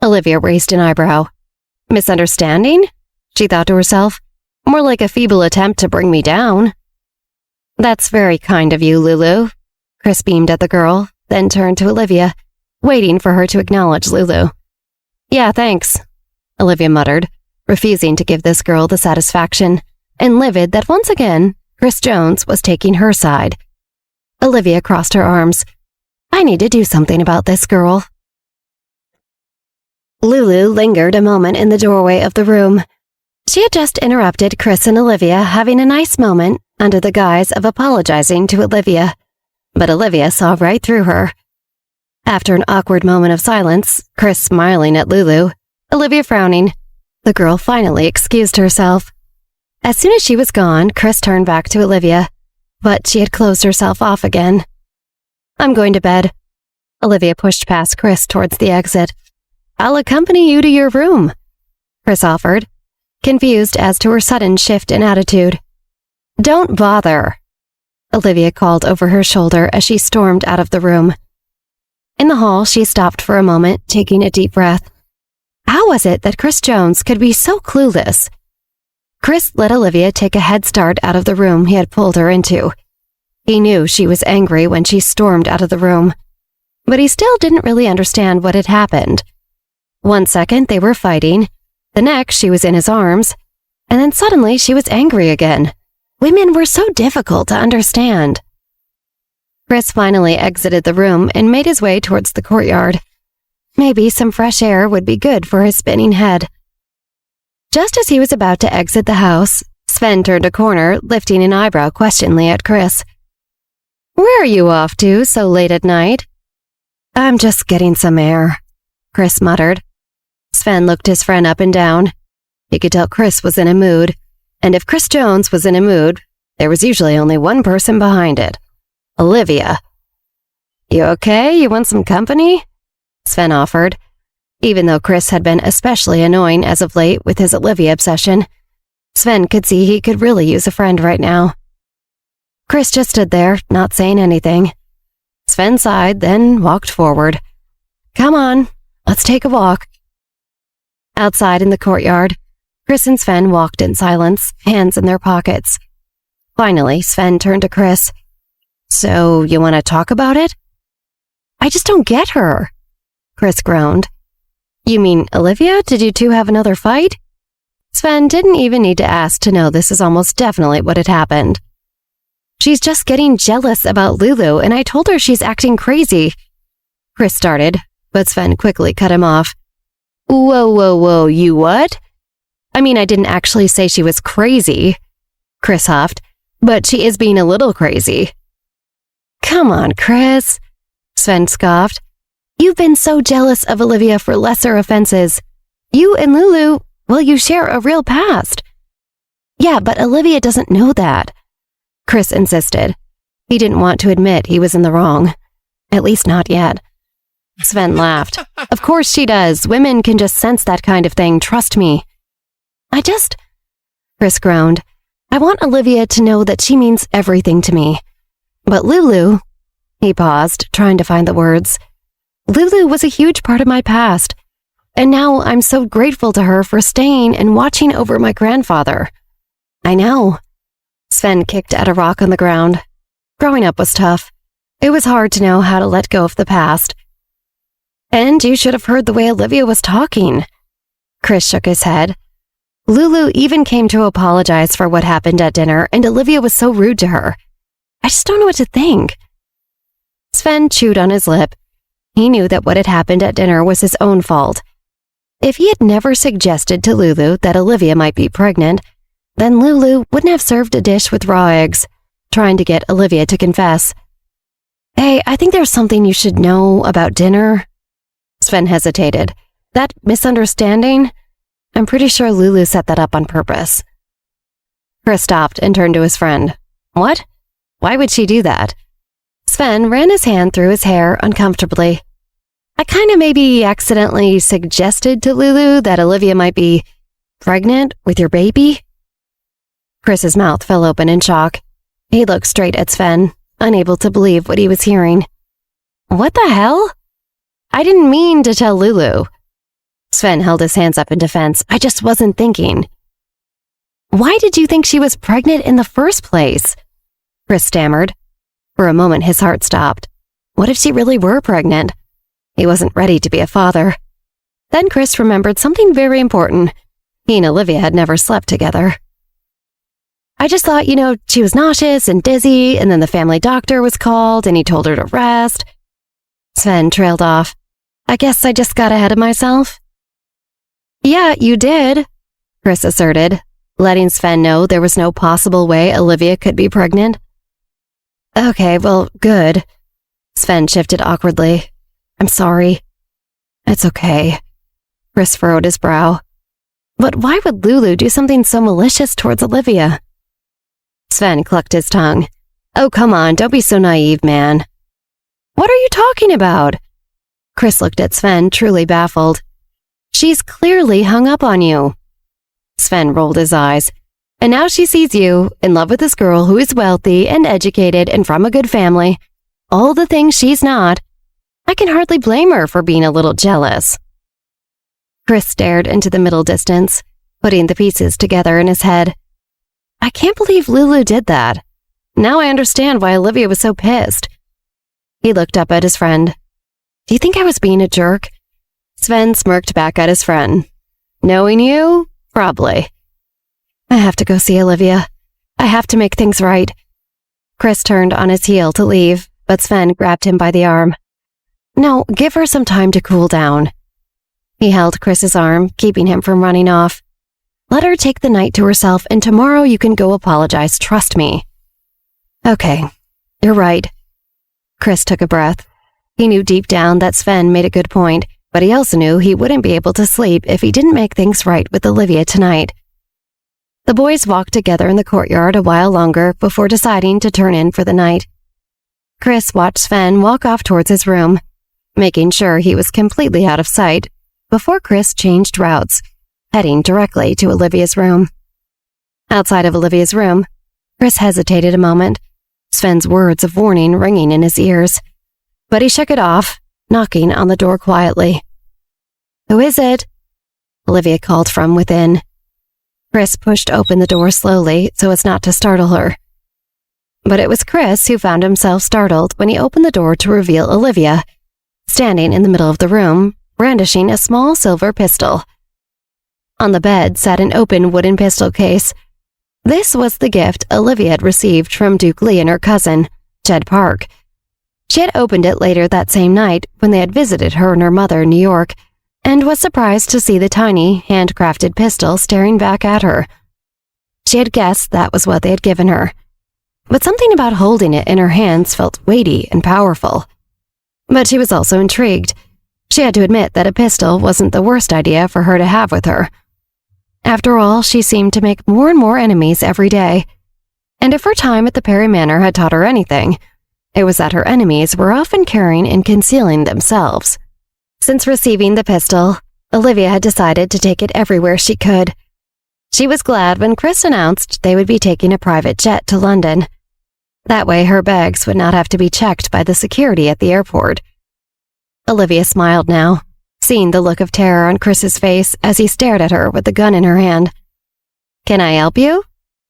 Olivia raised an eyebrow. Misunderstanding? She thought to herself. More like a feeble attempt to bring me down. That's very kind of you, Lulu. Chris beamed at the girl, then turned to Olivia, waiting for her to acknowledge Lulu. Yeah, thanks, Olivia muttered, refusing to give this girl the satisfaction, and livid that once again, Chris Jones was taking her side. Olivia crossed her arms. I need to do something about this girl. Lulu lingered a moment in the doorway of the room. She had just interrupted Chris and Olivia having a nice moment under the guise of apologizing to Olivia, but Olivia saw right through her. After an awkward moment of silence, Chris smiling at Lulu, Olivia frowning, the girl finally excused herself. As soon as she was gone, Chris turned back to Olivia, but she had closed herself off again. I'm going to bed. Olivia pushed past Chris towards the exit. I'll accompany you to your room, Chris offered, confused as to her sudden shift in attitude. Don't bother, Olivia called over her shoulder as she stormed out of the room. In the hall, she stopped for a moment, taking a deep breath. How was it that Chris Jones could be so clueless? Chris let Olivia take a head start out of the room he had pulled her into. He knew she was angry when she stormed out of the room, but he still didn't really understand what had happened. One second they were fighting, the next she was in his arms, and then suddenly she was angry again. Women were so difficult to understand. Chris finally exited the room and made his way towards the courtyard. Maybe some fresh air would be good for his spinning head. Just as he was about to exit the house, Sven turned a corner, lifting an eyebrow questioningly at Chris. Where are you off to so late at night? I'm just getting some air, Chris muttered. Sven looked his friend up and down. He could tell Chris was in a mood, and if Chris Jones was in a mood, there was usually only one person behind it. Olivia. You okay? You want some company? Sven offered. Even though Chris had been especially annoying as of late with his Olivia obsession, Sven could see he could really use a friend right now. Chris just stood there, not saying anything. Sven sighed, then walked forward. Come on, let's take a walk. Outside in the courtyard, Chris and Sven walked in silence, hands in their pockets. Finally, Sven turned to Chris. So, you want to talk about it? I just don't get her, Chris groaned. You mean Olivia? Did you two have another fight? Sven didn't even need to ask to know this is almost definitely what had happened. She's just getting jealous about Lulu, and I told her she's acting crazy. Chris started, but Sven quickly cut him off. Whoa, you what? I mean, I didn't actually say she was crazy, Chris huffed, but she is being a little crazy. Come on, Chris, Sven scoffed. You've been so jealous of Olivia for lesser offenses. You and Lulu, well, you share a real past. Yeah, but Olivia doesn't know that, Chris insisted. He didn't want to admit he was in the wrong. At least not yet. Sven laughed. Of course she does. Women can just sense that kind of thing, trust me. Chris groaned. I want Olivia to know that she means everything to me. But Lulu, he paused, trying to find the words. Lulu was a huge part of my past, and now I'm so grateful to her for staying and watching over my grandfather. I know. Sven kicked at a rock on the ground. Growing up was tough. It was hard to know how to let go of the past. And you should have heard the way Olivia was talking. Chris shook his head. Lulu even came to apologize for what happened at dinner, and Olivia was so rude to her. I just don't know what to think. Sven chewed on his lip. He knew that what had happened at dinner was his own fault. If he had never suggested to Lulu that Olivia might be pregnant, then Lulu wouldn't have served a dish with raw eggs, trying to get Olivia to confess. Hey, I think there's something you should know about dinner. Sven hesitated. That misunderstanding? I'm pretty sure Lulu set that up on purpose. Chris stopped and turned to his friend. What? Why would she do that? Sven ran his hand through his hair uncomfortably. I kind of maybe accidentally suggested to Lulu that Olivia might be pregnant with your baby. Chris's mouth fell open in shock. He looked straight at Sven, unable to believe what he was hearing. What the hell? I didn't mean to tell Lulu. Sven held his hands up in defense. I just wasn't thinking. Why did you think she was pregnant in the first place? Chris stammered. For a moment, his heart stopped. What if she really were pregnant? He wasn't ready to be a father. Then Chris remembered something very important. He and Olivia had never slept together. I just thought, she was nauseous and dizzy, and then the family doctor was called, and he told her to rest. Sven trailed off. I guess I just got ahead of myself. Yeah, you did, Chris asserted, letting Sven know there was no possible way Olivia could be pregnant. Okay, well, good. Sven shifted awkwardly. I'm sorry. It's okay. Chris furrowed his brow. But why would Lulu do something so malicious towards Olivia? Sven clucked his tongue. Oh, come on, don't be so naive, man. What are you talking about? Chris looked at Sven, truly baffled. She's clearly hung up on you. Sven rolled his eyes. And now she sees you, in love with this girl who is wealthy and educated and from a good family. All the things she's not. I can hardly blame her for being a little jealous. Chris stared into the middle distance, putting the pieces together in his head. I can't believe Lulu did that. Now I understand why Olivia was so pissed. He looked up at his friend. Do you think I was being a jerk? Sven smirked back at his friend. Knowing you? Probably. I have to go see Olivia. I have to make things right. Chris turned on his heel to leave, but Sven grabbed him by the arm. No, give her some time to cool down. He held Chris's arm, keeping him from running off. Let her take the night to herself, and tomorrow you can go apologize, trust me. Okay, you're right. Chris took a breath. He knew deep down that Sven made a good point, but he also knew he wouldn't be able to sleep if he didn't make things right with Olivia tonight. The boys walked together in the courtyard a while longer before deciding to turn in for the night. Chris watched Sven walk off towards his room, making sure he was completely out of sight, before Chris changed routes, heading directly to Olivia's room. Outside of Olivia's room, Chris hesitated a moment, Sven's words of warning ringing in his ears. But he shook it off, knocking on the door quietly. Who is it? Olivia called from within. Chris pushed open the door slowly so as not to startle her. But it was Chris who found himself startled when he opened the door to reveal Olivia, standing in the middle of the room, brandishing a small silver pistol. On the bed sat an open wooden pistol case. This was the gift Olivia had received from Duke Lee and her cousin, Jed Park. She had opened it later that same night when they had visited her and her mother in New York, and was surprised to see the tiny, handcrafted pistol staring back at her. She had guessed that was what they had given her, but something about holding it in her hands felt weighty and powerful. But she was also intrigued. She had to admit that a pistol wasn't the worst idea for her to have with her. After all, she seemed to make more and more enemies every day, and if her time at the Perry Manor had taught her anything, it was that her enemies were often carrying and concealing themselves. Since receiving the pistol, Olivia had decided to take it everywhere she could. She was glad when Chris announced they would be taking a private jet to London. That way her bags would not have to be checked by the security at the airport. Olivia smiled now, seeing the look of terror on Chris's face as he stared at her with the gun in her hand. Can I help you?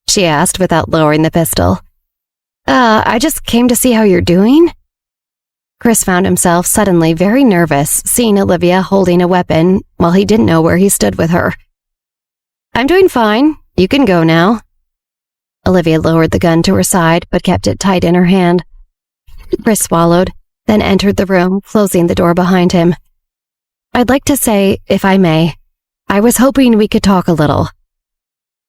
She asked without lowering the pistol. I just came to see how you're doing. Chris found himself suddenly very nervous seeing Olivia holding a weapon while he didn't know where he stood with her. I'm doing fine. You can go now. Olivia lowered the gun to her side but kept it tight in her hand. Chris swallowed, then entered the room, closing the door behind him. I'd like to say, if I may, I was hoping we could talk a little.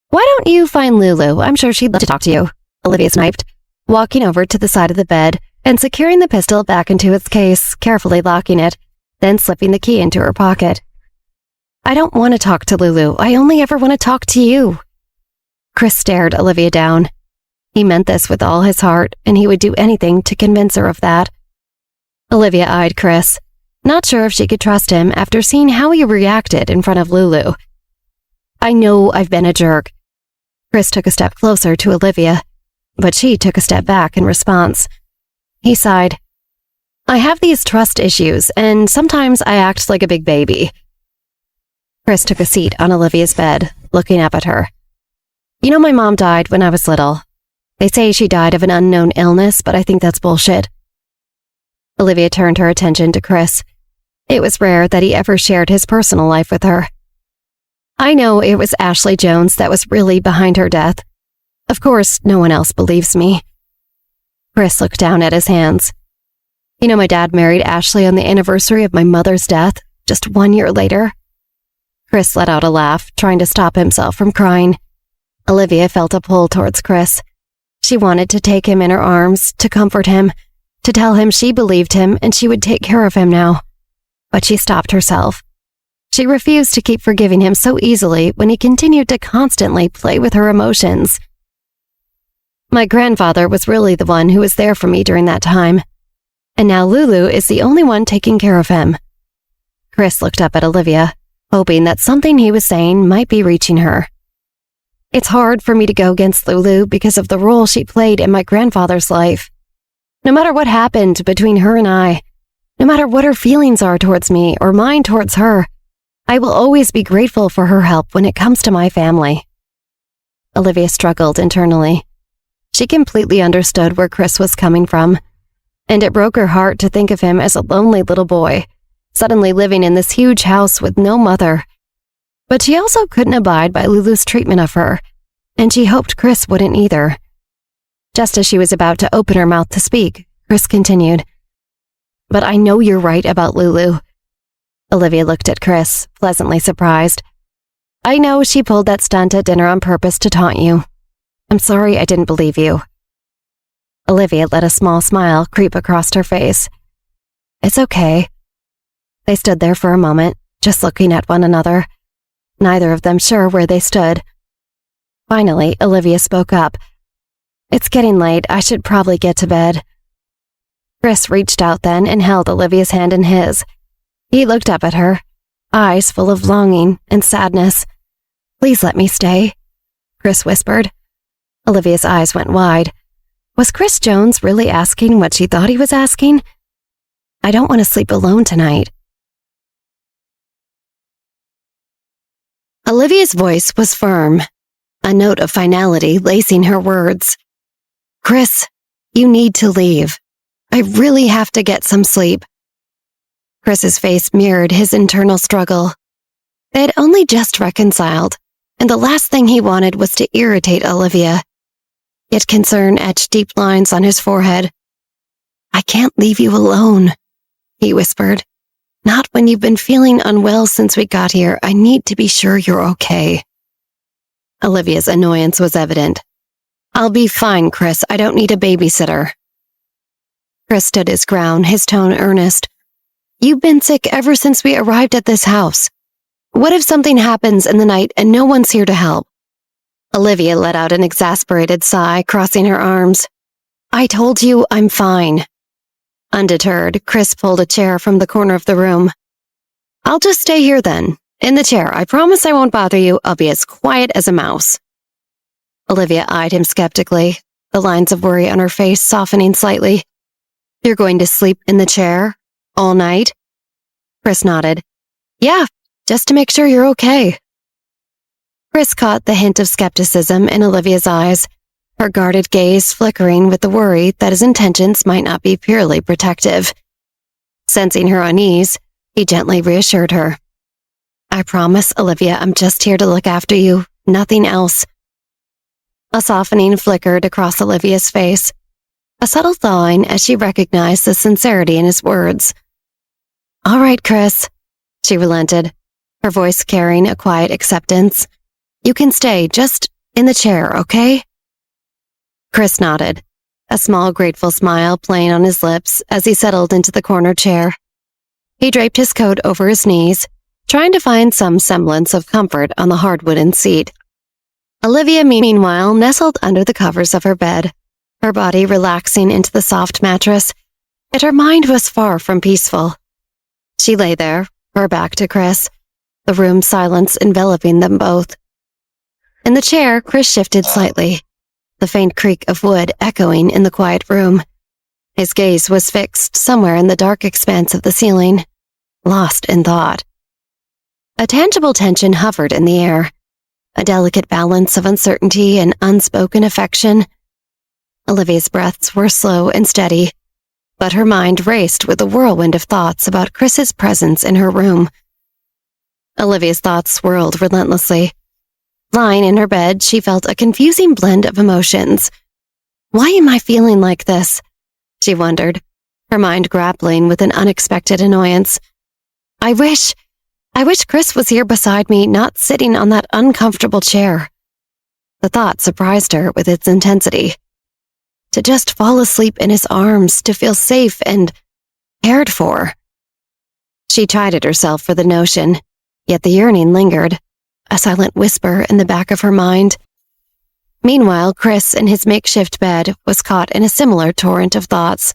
Why don't you find Lulu? I'm sure she'd love to talk to you, Olivia sniped, walking over to the side of the bed and securing the pistol back into its case, carefully locking it, then slipping the key into her pocket. I don't want to talk to Lulu. I only ever want to talk to you. Chris stared Olivia down. He meant this with all his heart, and he would do anything to convince her of that. Olivia eyed Chris, not sure if she could trust him after seeing how he reacted in front of Lulu. I know I've been a jerk. Chris took a step closer to Olivia, but she took a step back in response. He sighed. I have these trust issues, and sometimes I act like a big baby. Chris took a seat on Olivia's bed, looking up at her. You know, my mom died when I was little. They say she died of an unknown illness, but I think that's bullshit. Olivia turned her attention to Chris. It was rare that he ever shared his personal life with her. I know it was Ashley Jones that was really behind her death. Of course, no one else believes me. Chris looked down at his hands. You know, my dad married Ashley on the anniversary of my mother's death, just 1 year later. Chris let out a laugh, trying to stop himself from crying. Olivia felt a pull towards Chris. She wanted to take him in her arms, to comfort him, to tell him she believed him and she would take care of him now. But she stopped herself. She refused to keep forgiving him so easily when he continued to constantly play with her emotions. My grandfather was really the one who was there for me during that time. And now Lulu is the only one taking care of him. Chris looked up at Olivia, hoping that something he was saying might be reaching her. It's hard for me to go against Lulu because of the role she played in my grandfather's life. No matter what happened between her and I, no matter what her feelings are towards me or mine towards her, I will always be grateful for her help when it comes to my family. Olivia struggled internally. She completely understood where Chris was coming from, and it broke her heart to think of him as a lonely little boy, suddenly living in this huge house with no mother. But she also couldn't abide by Lulu's treatment of her, and she hoped Chris wouldn't either. Just as she was about to open her mouth to speak, Chris continued, But I know you're right about Lulu. Olivia looked at Chris, pleasantly surprised. I know she pulled that stunt at dinner on purpose to taunt you. I'm sorry I didn't believe you. Olivia let a small smile creep across her face. It's okay. They stood there for a moment, just looking at one another, neither of them sure where they stood. Finally, Olivia spoke up. It's getting late. I should probably get to bed. Chris reached out then and held Olivia's hand in his. He looked up at her, eyes full of longing and sadness. Please let me stay, Chris whispered. Olivia's eyes went wide. Was Chris Jones really asking what she thought he was asking? I don't want to sleep alone tonight. Olivia's voice was firm, a note of finality lacing her words. Chris, you need to leave. I really have to get some sleep. Chris's face mirrored his internal struggle. They had only just reconciled, and the last thing he wanted was to irritate Olivia. Yet concern etched deep lines on his forehead. I can't leave you alone, he whispered. Not when you've been feeling unwell since we got here. I need to be sure you're okay. Olivia's annoyance was evident. I'll be fine, Chris. I don't need a babysitter. Chris stood his ground, his tone earnest. You've been sick ever since we arrived at this house. What if something happens in the night and no one's here to help? Olivia let out an exasperated sigh, crossing her arms. I told you I'm fine. Undeterred, Chris pulled a chair from the corner of the room. I'll just stay here then, in the chair. I promise I won't bother you. I'll be as quiet as a mouse. Olivia eyed him skeptically, the lines of worry on her face softening slightly. You're going to sleep in the chair? All night? Chris nodded. Yeah, just to make sure you're okay. Chris caught the hint of skepticism in Olivia's eyes, her guarded gaze flickering with the worry that his intentions might not be purely protective. Sensing her unease, he gently reassured her. I promise, Olivia, I'm just here to look after you, nothing else. A softening flickered across Olivia's face, a subtle thawing as she recognized the sincerity in his words. All right, Chris, she relented, her voice carrying a quiet acceptance. You can stay just in the chair, okay? Chris nodded, a small grateful smile playing on his lips as he settled into the corner chair. He draped his coat over his knees, trying to find some semblance of comfort on the hard wooden seat. Olivia, meanwhile, nestled under the covers of her bed, her body relaxing into the soft mattress, yet her mind was far from peaceful. She lay there, her back to Chris, the room's silence enveloping them both. In the chair, Chris shifted slightly, the faint creak of wood echoing in the quiet room. His gaze was fixed somewhere in the dark expanse of the ceiling, lost in thought. A tangible tension hovered in the air, a delicate balance of uncertainty and unspoken affection. Olivia's breaths were slow and steady, but her mind raced with a whirlwind of thoughts about Chris's presence in her room. Olivia's thoughts swirled relentlessly. Lying in her bed, she felt a confusing blend of emotions. Why am I feeling like this? She wondered, her mind grappling with an unexpected annoyance. I wish Chris was here beside me, not sitting on that uncomfortable chair. The thought surprised her with its intensity. To just fall asleep in his arms, to feel safe and cared for. She chided herself for the notion, yet the yearning lingered, a silent whisper in the back of her mind. Meanwhile, Chris, in his makeshift bed, was caught in a similar torrent of thoughts.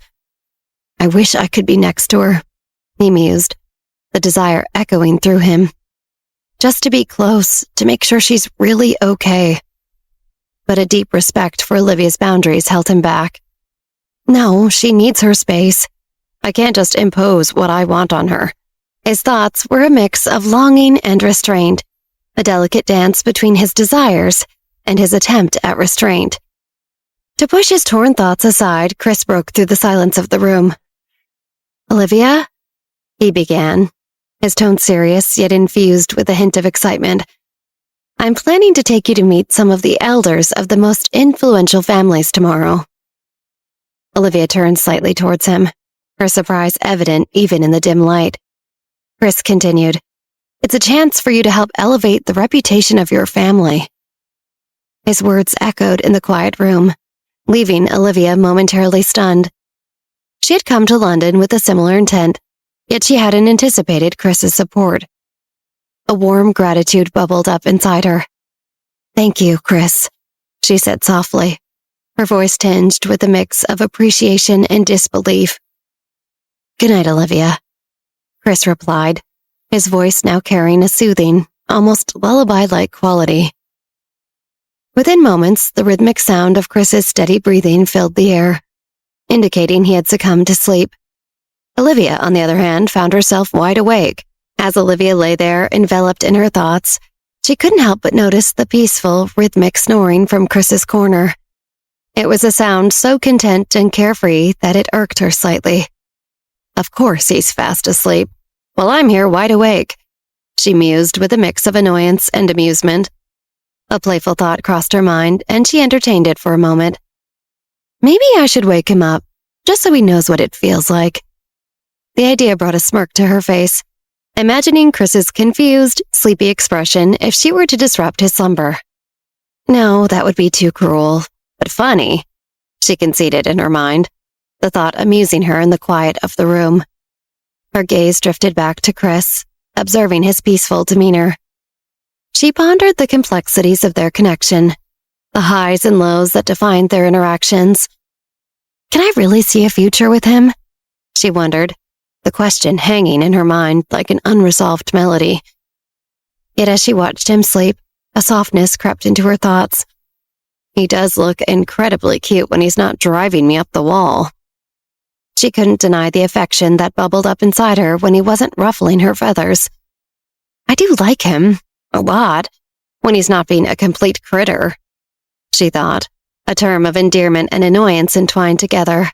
I wish I could be next to her, he mused, the desire echoing through him. Just to be close, to make sure she's really okay. But a deep respect for Olivia's boundaries held him back. No, she needs her space. I can't just impose what I want on her. His thoughts were a mix of longing and restraint, a delicate dance between his desires and his attempt at restraint. To push his torn thoughts aside, Chris broke through the silence of the room. Olivia? He began, his tone serious yet infused with a hint of excitement. I'm planning to take you to meet some of the elders of the most influential families tomorrow. Olivia turned slightly towards him, her surprise evident even in the dim light. Chris continued, It's a chance for you to help elevate the reputation of your family. His words echoed in the quiet room, leaving Olivia momentarily stunned. She had come to London with a similar intent, yet she hadn't anticipated Chris's support. A warm gratitude bubbled up inside her. Thank you, Chris, she said softly, her voice tinged with a mix of appreciation and disbelief. Good night, Olivia, Chris replied, his voice now carrying a soothing, almost lullaby-like quality. Within moments, the rhythmic sound of Chris's steady breathing filled the air, indicating he had succumbed to sleep. Olivia, on the other hand, found herself wide awake. As Olivia lay there, enveloped in her thoughts, she couldn't help but notice the peaceful, rhythmic snoring from Chris's corner. It was a sound so content and carefree that it irked her slightly. Of course he's fast asleep, while I'm here wide awake, she mused with a mix of annoyance and amusement. A playful thought crossed her mind, and she entertained it for a moment. Maybe I should wake him up, just so he knows what it feels like. The idea brought a smirk to her face, imagining Chris's confused, sleepy expression if she were to disrupt his slumber. No, that would be too cruel, but funny, she conceded in her mind, the thought amusing her in the quiet of the room. Her gaze drifted back to Chris, observing his peaceful demeanor. She pondered the complexities of their connection, the highs and lows that defined their interactions. Can I really see a future with him? She wondered, the question hanging in her mind like an unresolved melody. Yet as she watched him sleep, a softness crept into her thoughts. He does look incredibly cute when he's not driving me up the wall. She couldn't deny the affection that bubbled up inside her when he wasn't ruffling her feathers. I do like him, a lot, when he's not being a complete critter, she thought, a term of endearment and annoyance entwined together.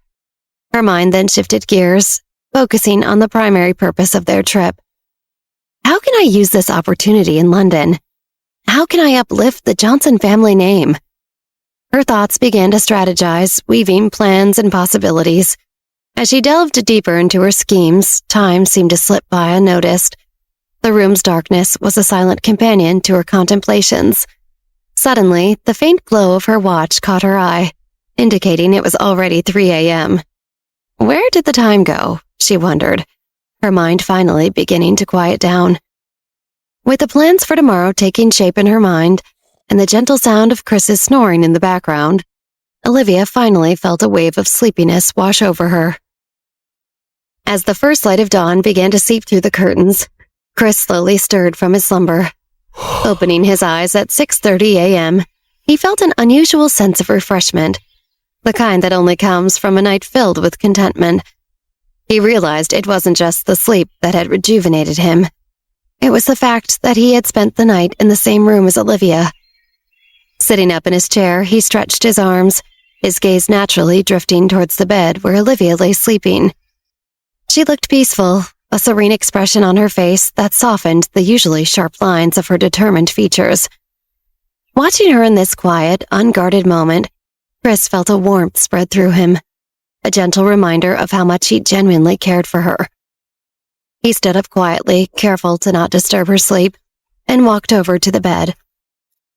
Her mind then shifted gears, focusing on the primary purpose of their trip. How can I use this opportunity in London? How can I uplift the Johnson family name? Her thoughts began to strategize, weaving plans and possibilities. As she delved deeper into her schemes, time seemed to slip by unnoticed. The room's darkness was a silent companion to her contemplations. Suddenly, the faint glow of her watch caught her eye, indicating it was already 3 a.m. Where did the time go? She wondered, her mind finally beginning to quiet down. With the plans for tomorrow taking shape in her mind, and the gentle sound of Chris's snoring in the background, Olivia finally felt a wave of sleepiness wash over her. As the first light of dawn began to seep through the curtains, Chris slowly stirred from his slumber. Opening his eyes at 6:30 a.m., he felt an unusual sense of refreshment, the kind that only comes from a night filled with contentment. He realized it wasn't just the sleep that had rejuvenated him. It was the fact that he had spent the night in the same room as Olivia. Sitting up in his chair, he stretched his arms, his gaze naturally drifting towards the bed where Olivia lay sleeping. She looked peaceful, a serene expression on her face that softened the usually sharp lines of her determined features. Watching her in this quiet, unguarded moment, Chris felt a warmth spread through him, a gentle reminder of how much he genuinely cared for her. He stood up quietly, careful to not disturb her sleep, and walked over to the bed.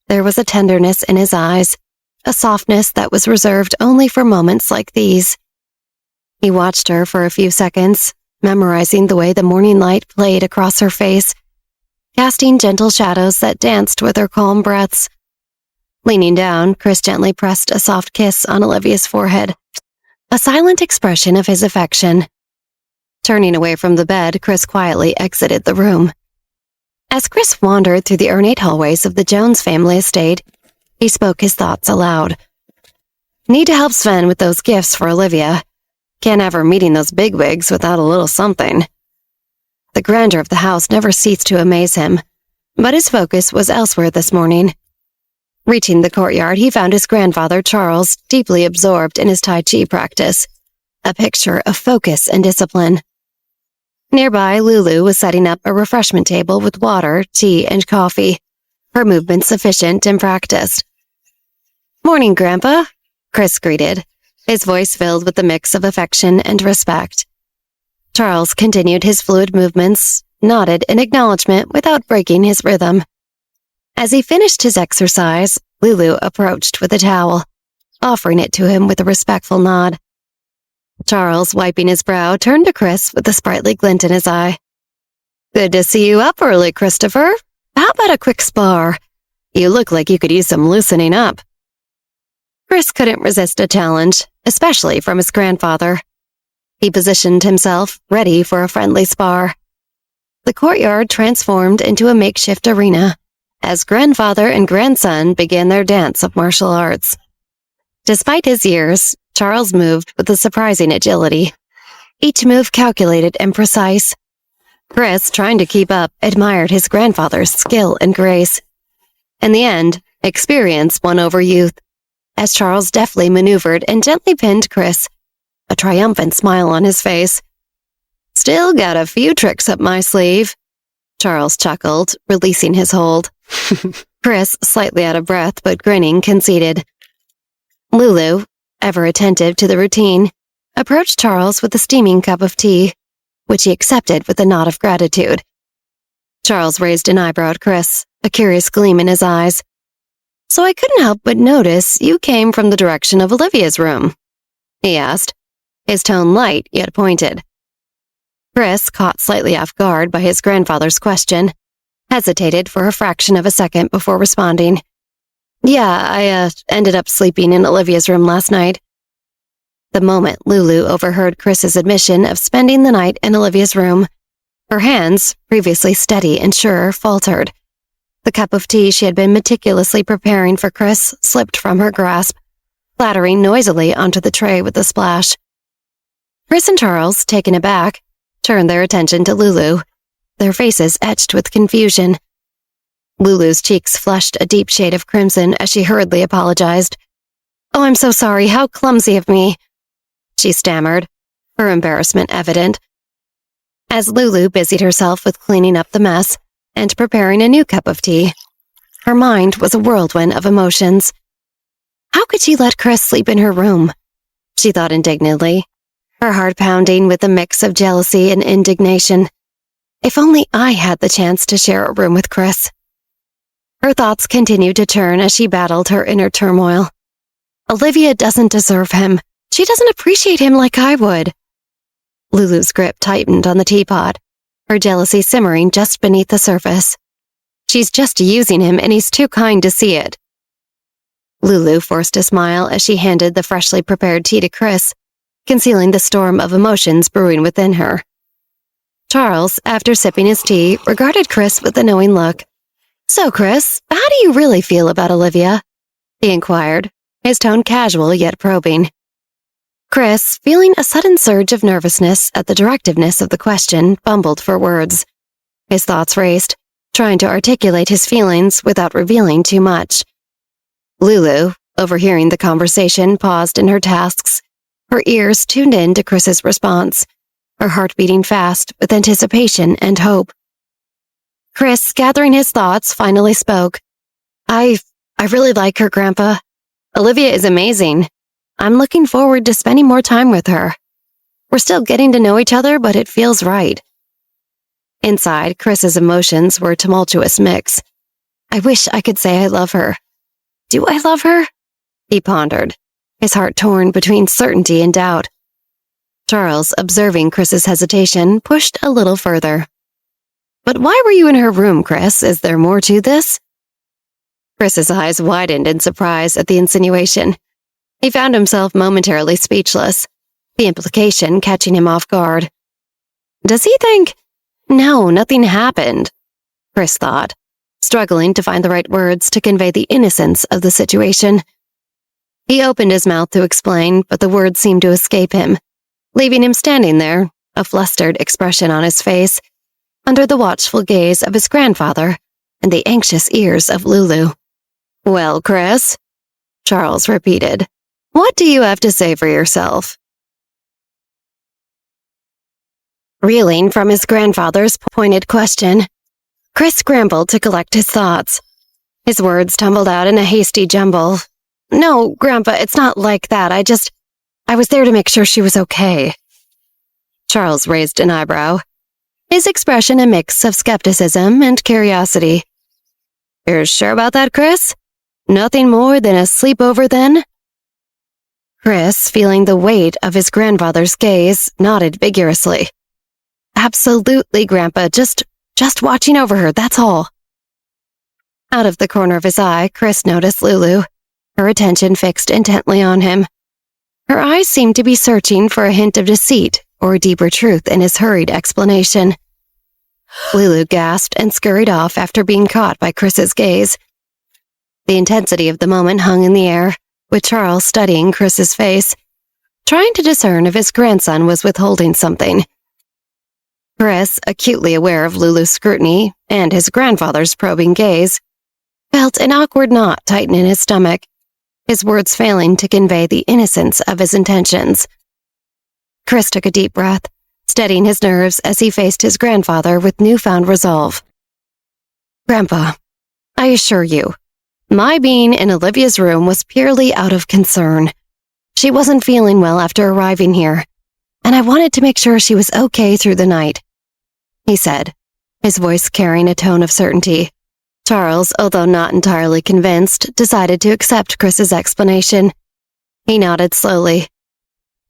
There was a tenderness in his eyes, a softness that was reserved only for moments like these. He watched her for a few seconds, memorizing the way the morning light played across her face, casting gentle shadows that danced with her calm breaths. Leaning down, Chris gently pressed a soft kiss on Olivia's forehead, a silent expression of his affection. Turning away from the bed, Chris quietly exited the room. As Chris wandered through the ornate hallways of the Jones family estate, he spoke his thoughts aloud. Need to help Sven with those gifts for Olivia. Can't have her meeting those bigwigs without a little something. The grandeur of the house never ceased to amaze him, but his focus was elsewhere this morning. Reaching the courtyard, he found his grandfather, Charles, deeply absorbed in his Tai Chi practice, a picture of focus and discipline. Nearby, Lulu was setting up a refreshment table with water, tea, and coffee, her movements sufficient and practiced. "Morning, Grandpa," Chris greeted, his voice filled with a mix of affection and respect. Charles continued his fluid movements, nodded in acknowledgement without breaking his rhythm. As he finished his exercise, Lulu approached with a towel, offering it to him with a respectful nod. Charles, wiping his brow, turned to Chris with a sprightly glint in his eye. "Good to see you up early, Christopher. How about a quick spar? You look like you could use some loosening up." Chris couldn't resist a challenge, especially from his grandfather. He positioned himself, ready for a friendly spar. The courtyard transformed into a makeshift arena, as grandfather and grandson began their dance of martial arts. Despite his years, Charles moved with a surprising agility, each move calculated and precise. Chris, trying to keep up, admired his grandfather's skill and grace. In the end, experience won over youth, as Charles deftly maneuvered and gently pinned Chris, a triumphant smile on his face. "Still got a few tricks up my sleeve," Charles chuckled, releasing his hold. Chris, slightly out of breath but grinning, conceded. Lulu, ever attentive to the routine, approached Charles with a steaming cup of tea, which he accepted with a nod of gratitude. Charles raised an eyebrow at Chris, a curious gleam in his eyes. "So I couldn't help but notice you came from the direction of Olivia's room," he asked, his tone light yet pointed. Chris, caught slightly off guard by his grandfather's question, hesitated for a fraction of a second before responding. "Yeah, I ended up sleeping in Olivia's room last night." The moment Lulu overheard Chris's admission of spending the night in Olivia's room, her hands, previously steady and sure, faltered. The cup of tea she had been meticulously preparing for Chris slipped from her grasp, clattering noisily onto the tray with a splash. Chris and Charles, taken aback, turned their attention to Lulu, their faces etched with confusion. Lulu's cheeks flushed a deep shade of crimson as she hurriedly apologized. "Oh, I'm so sorry. How clumsy of me," she stammered, her embarrassment evident. As Lulu busied herself with cleaning up the mess and preparing a new cup of tea, her mind was a whirlwind of emotions. How could she let Chris sleep in her room? She thought indignantly, her heart pounding with a mix of jealousy and indignation. If only I had the chance to share a room with Chris. Her thoughts continued to turn as she battled her inner turmoil. Olivia doesn't deserve him. She doesn't appreciate him like I would. Lulu's grip tightened on the teapot, her jealousy simmering just beneath the surface. She's just using him and he's too kind to see it. Lulu forced a smile as she handed the freshly prepared tea to Chris, concealing the storm of emotions brewing within her. Charles, after sipping his tea, regarded Chris with a knowing look. "So, Chris, how do you really feel about Olivia?" he inquired, his tone casual yet probing. Chris, feeling a sudden surge of nervousness at the directiveness of the question, fumbled for words. His thoughts raced, trying to articulate his feelings without revealing too much. Lulu, overhearing the conversation, paused in her tasks, her ears tuned in to Chris's response, her heart beating fast with anticipation and hope. Chris, gathering his thoughts, finally spoke. I really like her, Grandpa. Olivia is amazing. I'm looking forward to spending more time with her. We're still getting to know each other, but it feels right. Inside, Chris's emotions were a tumultuous mix. I wish I could say I love her. Do I love her? He pondered, his heart torn between certainty and doubt. Charles, observing Chris's hesitation, pushed a little further. But why were you in her room, Chris? Is there more to this? Chris's eyes widened in surprise at the insinuation. He found himself momentarily speechless, the implication catching him off guard. Does he think? No, nothing happened, Chris thought, struggling to find the right words to convey the innocence of the situation. He opened his mouth to explain, but the words seemed to escape him, leaving him standing there, a flustered expression on his face, under the watchful gaze of his grandfather and the anxious ears of Lulu. Well, Chris, Charles repeated, what do you have to say for yourself? Reeling from his grandfather's pointed question, Chris scrambled to collect his thoughts. His words tumbled out in a hasty jumble. No, Grandpa, it's not like that. I was there to make sure she was okay. Charles raised an eyebrow, his expression a mix of skepticism and curiosity. You're sure about that, Chris? Nothing more than a sleepover, then? Chris, feeling the weight of his grandfather's gaze, nodded vigorously. Absolutely, Grandpa. Just watching over her, that's all. Out of the corner of his eye, Chris noticed Lulu, her attention fixed intently on him. Her eyes seemed to be searching for a hint of deceit or deeper truth in his hurried explanation. Lulu gasped and scurried off after being caught by Chris's gaze. The intensity of the moment hung in the air, with Charles studying Chris's face, trying to discern if his grandson was withholding something. Chris, acutely aware of Lulu's scrutiny and his grandfather's probing gaze, felt an awkward knot tighten in his stomach, his words failing to convey the innocence of his intentions. Chris took a deep breath, steadying his nerves as he faced his grandfather with newfound resolve. Grandpa, I assure you, my being in Olivia's room was purely out of concern. She wasn't feeling well after arriving here, and I wanted to make sure she was okay through the night, he said, his voice carrying a tone of certainty. Charles, although not entirely convinced, decided to accept Chris's explanation. He nodded slowly.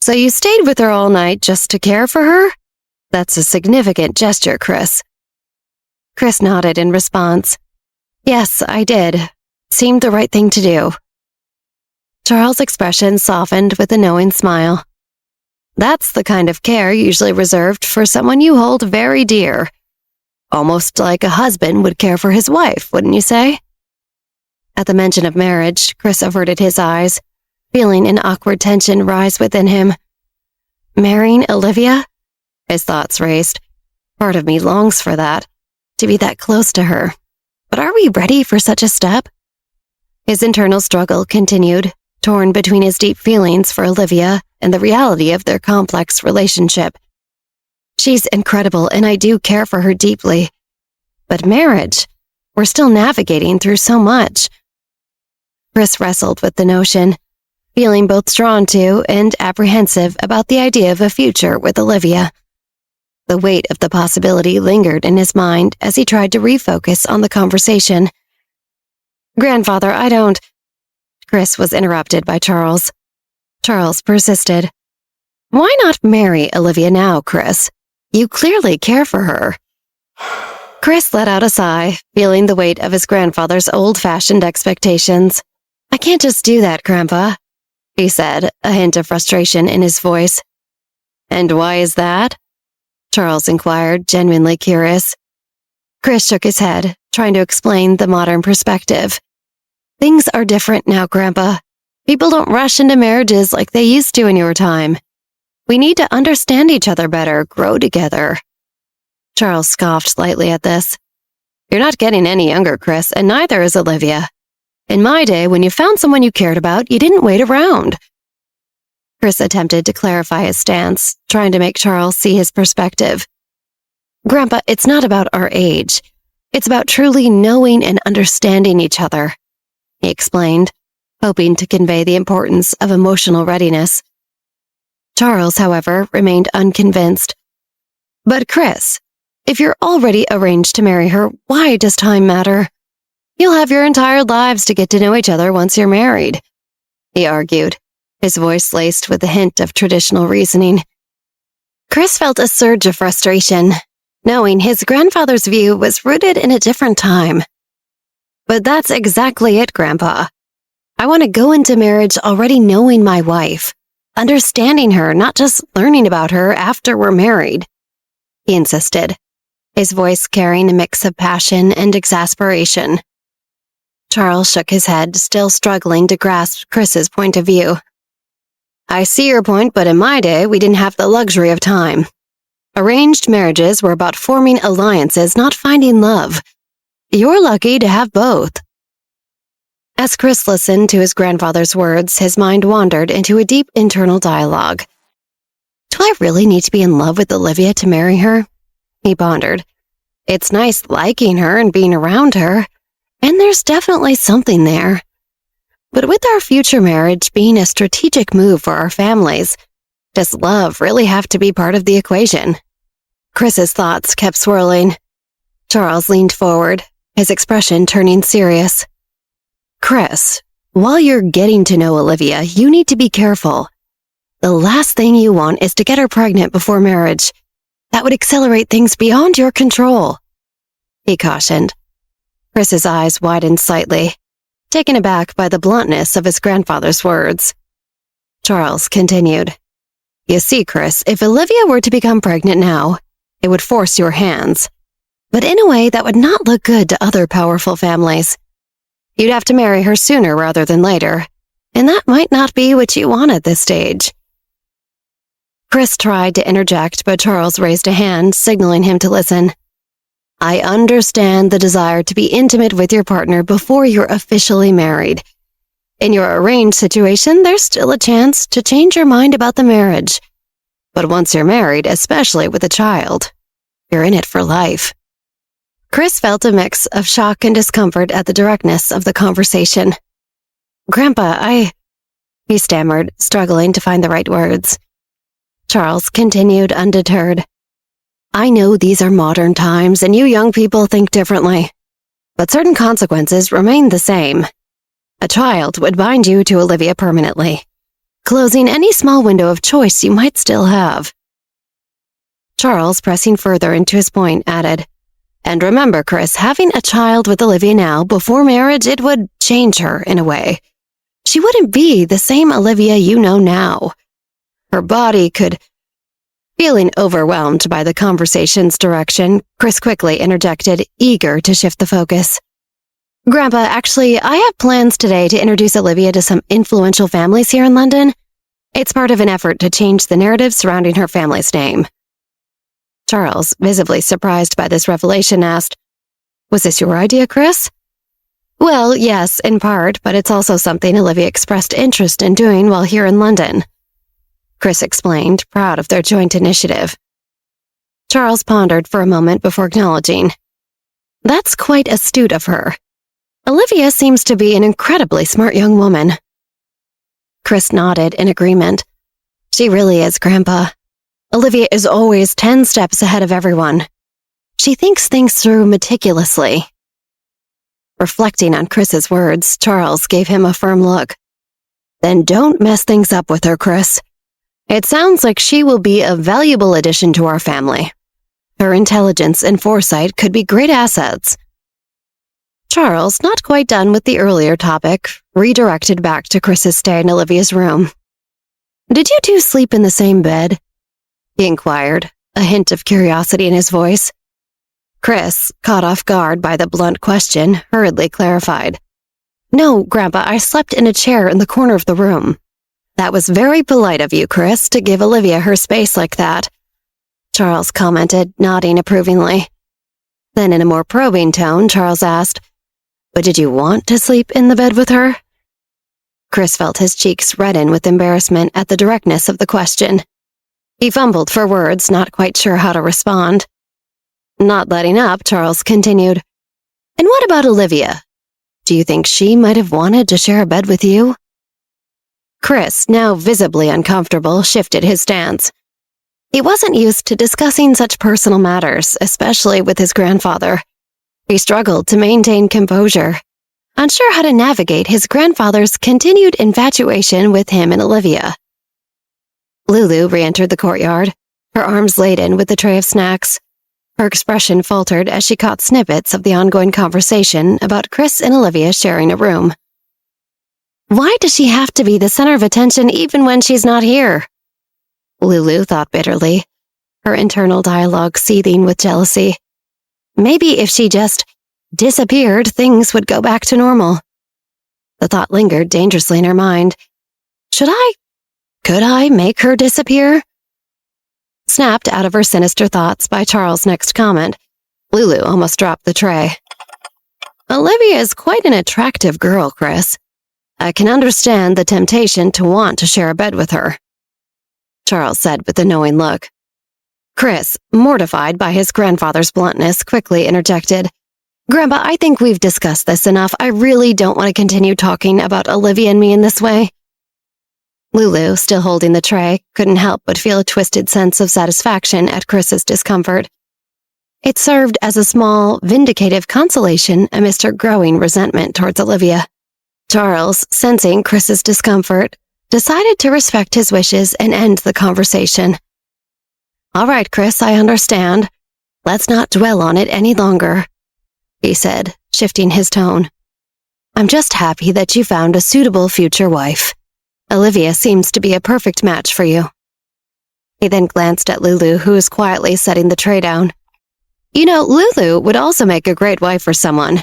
So you stayed with her all night just to care for her? That's a significant gesture, Chris. Chris nodded in response. Yes, I did. Seemed the right thing to do. Charles' expression softened with a knowing smile. That's the kind of care usually reserved for someone you hold very dear. Almost like a husband would care for his wife, wouldn't you say? At the mention of marriage, Chris averted his eyes, feeling an awkward tension rise within him. Marrying Olivia? His thoughts raced. Part of me longs for that, to be that close to her. But are we ready for such a step? His internal struggle continued, torn between his deep feelings for Olivia and the reality of their complex relationship. She's incredible, and I do care for her deeply. But marriage? We're still navigating through so much. Chris wrestled with the notion, feeling both drawn to and apprehensive about the idea of a future with Olivia. The weight of the possibility lingered in his mind as he tried to refocus on the conversation. Grandfather, I don't... Chris was interrupted by Charles. Charles persisted. Why not marry Olivia now, Chris? You clearly care for her. Chris let out a sigh, feeling the weight of his grandfather's old-fashioned expectations. I can't just do that, Grandpa, he said, a hint of frustration in his voice. And why is that? Charles inquired, genuinely curious. Chris shook his head, trying to explain the modern perspective. Things are different now, Grandpa. People don't rush into marriages like they used to in your time. We need to understand each other better, grow together. Charles scoffed lightly at this. You're not getting any younger, Chris, and neither is Olivia. In my day, when you found someone you cared about, you didn't wait around. Chris attempted to clarify his stance, trying to make Charles see his perspective. Grandpa, it's not about our age. It's about truly knowing and understanding each other, he explained, hoping to convey the importance of emotional readiness. Charles, however, remained unconvinced. But Chris, if you're already arranged to marry her, why does time matter? You'll have your entire lives to get to know each other once you're married, he argued, his voice laced with a hint of traditional reasoning. Chris felt a surge of frustration, knowing his grandfather's view was rooted in a different time. But that's exactly it, Grandpa. I want to go into marriage already knowing my wife, understanding her, not just learning about her after we're married, he insisted, his voice carrying a mix of passion and exasperation. Charles shook his head, still struggling to grasp Chris's point of view. I see your point, but in my day, we didn't have the luxury of time. Arranged marriages were about forming alliances, not finding love. You're lucky to have both. As Chris listened to his grandfather's words, his mind wandered into a deep internal dialogue. Do I really need to be in love with Olivia to marry her? He pondered. It's nice liking her and being around her, and there's definitely something there. But with our future marriage being a strategic move for our families, does love really have to be part of the equation? Chris's thoughts kept swirling. Charles leaned forward, his expression turning serious. Chris, while you're getting to know Olivia, you need to be careful. The last thing you want is to get her pregnant before marriage. That would accelerate things beyond your control, he cautioned. Chris's eyes widened slightly, taken aback by the bluntness of his grandfather's words. Charles continued. You see, Chris, if Olivia were to become pregnant now, it would force your hands. But in a way that would not look good to other powerful families. You'd have to marry her sooner rather than later, and that might not be what you want at this stage. Chris tried to interject, but Charles raised a hand, signaling him to listen. I understand the desire to be intimate with your partner before you're officially married. In your arranged situation, there's still a chance to change your mind about the marriage. But once you're married, especially with a child, you're in it for life. Chris felt a mix of shock and discomfort at the directness of the conversation. Grandpa, he stammered, struggling to find the right words. Charles continued undeterred. I know these are modern times and you young people think differently, but certain consequences remain the same. A child would bind you to Olivia permanently, closing any small window of choice you might still have. Charles, pressing further into his point, added, and remember, Chris, having a child with Olivia now before marriage, it would change her in a way. She wouldn't be the same Olivia you know now. Her body could... Feeling overwhelmed by the conversation's direction, Chris quickly interjected, eager to shift the focus. Grandpa, actually, I have plans today to introduce Olivia to some influential families here in London. It's part of an effort to change the narrative surrounding her family's name. Charles, visibly surprised by this revelation, asked, Was this your idea, Chris? Well, yes, in part, but it's also something Olivia expressed interest in doing while here in London. Chris explained, proud of their joint initiative. Charles pondered for a moment before acknowledging. That's quite astute of her. Olivia seems to be an incredibly smart young woman. Chris nodded in agreement. She really is, Grandpa. Olivia is always 10 steps ahead of everyone. She thinks things through meticulously. Reflecting on Chris's words, Charles gave him a firm look. Then don't mess things up with her, Chris. It sounds like she will be a valuable addition to our family. Her intelligence and foresight could be great assets. Charles, not quite done with the earlier topic, redirected back to Chris's stay in Olivia's room. Did you two sleep in the same bed? He inquired, a hint of curiosity in his voice. Chris, caught off guard by the blunt question, hurriedly clarified. No, Grandpa, I slept in a chair in the corner of the room. That was very polite of you, Chris, to give Olivia her space like that. Charles commented, nodding approvingly. Then in a more probing tone, Charles asked, "But did you want to sleep in the bed with her?" Chris felt his cheeks redden with embarrassment at the directness of the question. He fumbled for words, not quite sure how to respond. Not letting up, Charles continued, "And what about Olivia? Do you think she might have wanted to share a bed with you?" Chris, now visibly uncomfortable, shifted his stance. He wasn't used to discussing such personal matters, especially with his grandfather. He struggled to maintain composure, unsure how to navigate his grandfather's continued infatuation with him and Olivia. Lulu re-entered the courtyard, her arms laden with the tray of snacks. Her expression faltered as she caught snippets of the ongoing conversation about Chris and Olivia sharing a room. Why does she have to be the center of attention even when she's not here? Lulu thought bitterly, her internal dialogue seething with jealousy. Maybe if she just disappeared, things would go back to normal. The thought lingered dangerously in her mind. Could I make her disappear? Snapped out of her sinister thoughts by Charles' next comment, Lulu almost dropped the tray. "Olivia is quite an attractive girl, Chris. I can understand the temptation to want to share a bed with her," Charles said with a knowing look. Chris, mortified by his grandfather's bluntness, quickly interjected, "Grandpa, I think we've discussed this enough. I really don't want to continue talking about Olivia and me in this way." Lulu, still holding the tray, couldn't help but feel a twisted sense of satisfaction at Chris's discomfort. It served as a small, vindicative consolation amidst her growing resentment towards Olivia. Charles, sensing Chris's discomfort, decided to respect his wishes and end the conversation. "All right, Chris, I understand. Let's not dwell on it any longer," he said, shifting his tone. "I'm just happy that you found a suitable future wife. Olivia seems to be a perfect match for you." He then glanced at Lulu, who was quietly setting the tray down. "You know, Lulu would also make a great wife for someone.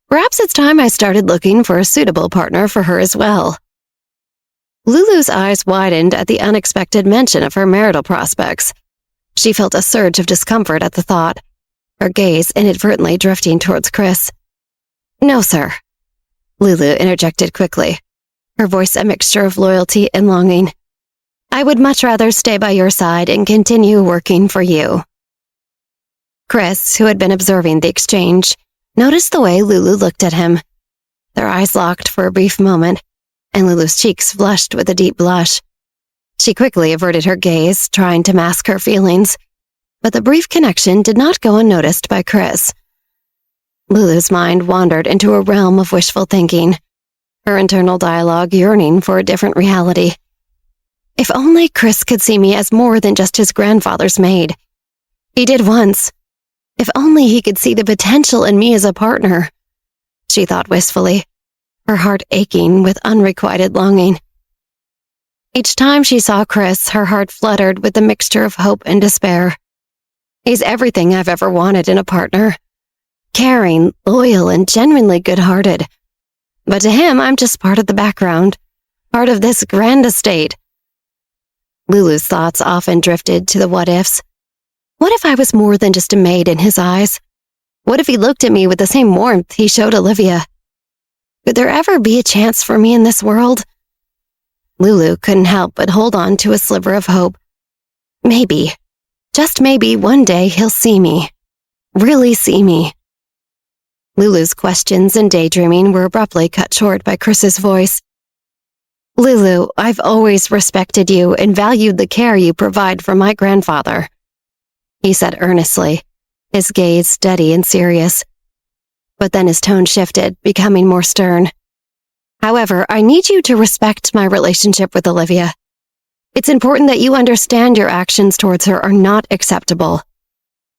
Perhaps it's time I started looking for a suitable partner for her as well." Lulu's eyes widened at the unexpected mention of her marital prospects. She felt a surge of discomfort at the thought, her gaze inadvertently drifting towards Chris. "No, sir," Lulu interjected quickly, her voice a mixture of loyalty and longing. "I would much rather stay by your side and continue working for you." Chris, who had been observing the exchange, noticed the way Lulu looked at him. Their eyes locked for a brief moment, and Lulu's cheeks flushed with a deep blush. She quickly averted her gaze, trying to mask her feelings, but the brief connection did not go unnoticed by Chris. Lulu's mind wandered into a realm of wishful thinking, her internal dialogue yearning for a different reality. If only Chris could see me as more than just his grandfather's maid. He did once. If only he could see the potential in me as a partner, she thought wistfully, her heart aching with unrequited longing. Each time she saw Chris, her heart fluttered with a mixture of hope and despair. He's everything I've ever wanted in a partner. Caring, loyal, and genuinely good-hearted. But to him, I'm just part of the background, part of this grand estate. Lulu's thoughts often drifted to the what-ifs. What if I was more than just a maid in his eyes? What if he looked at me with the same warmth he showed Olivia? Could there ever be a chance for me in this world? Lulu couldn't help but hold on to a sliver of hope. Maybe, just maybe, one day he'll see me. Really see me. Lulu's questions and daydreaming were abruptly cut short by Chris's voice. "Lulu, I've always respected you and valued the care you provide for my grandfather," he said earnestly, his gaze steady and serious. But then his tone shifted, becoming more stern. "However, I need you to respect my relationship with Olivia. It's important that you understand your actions towards her are not acceptable.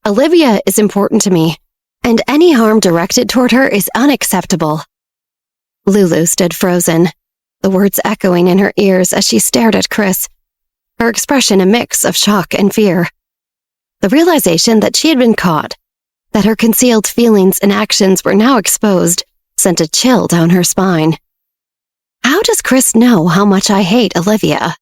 Olivia is important to me, and any harm directed toward her is unacceptable." Lulu stood frozen, the words echoing in her ears as she stared at Chris, her expression a mix of shock and fear. The realization that she had been caught, that her concealed feelings and actions were now exposed, sent a chill down her spine. How does Chris know how much I hate Olivia?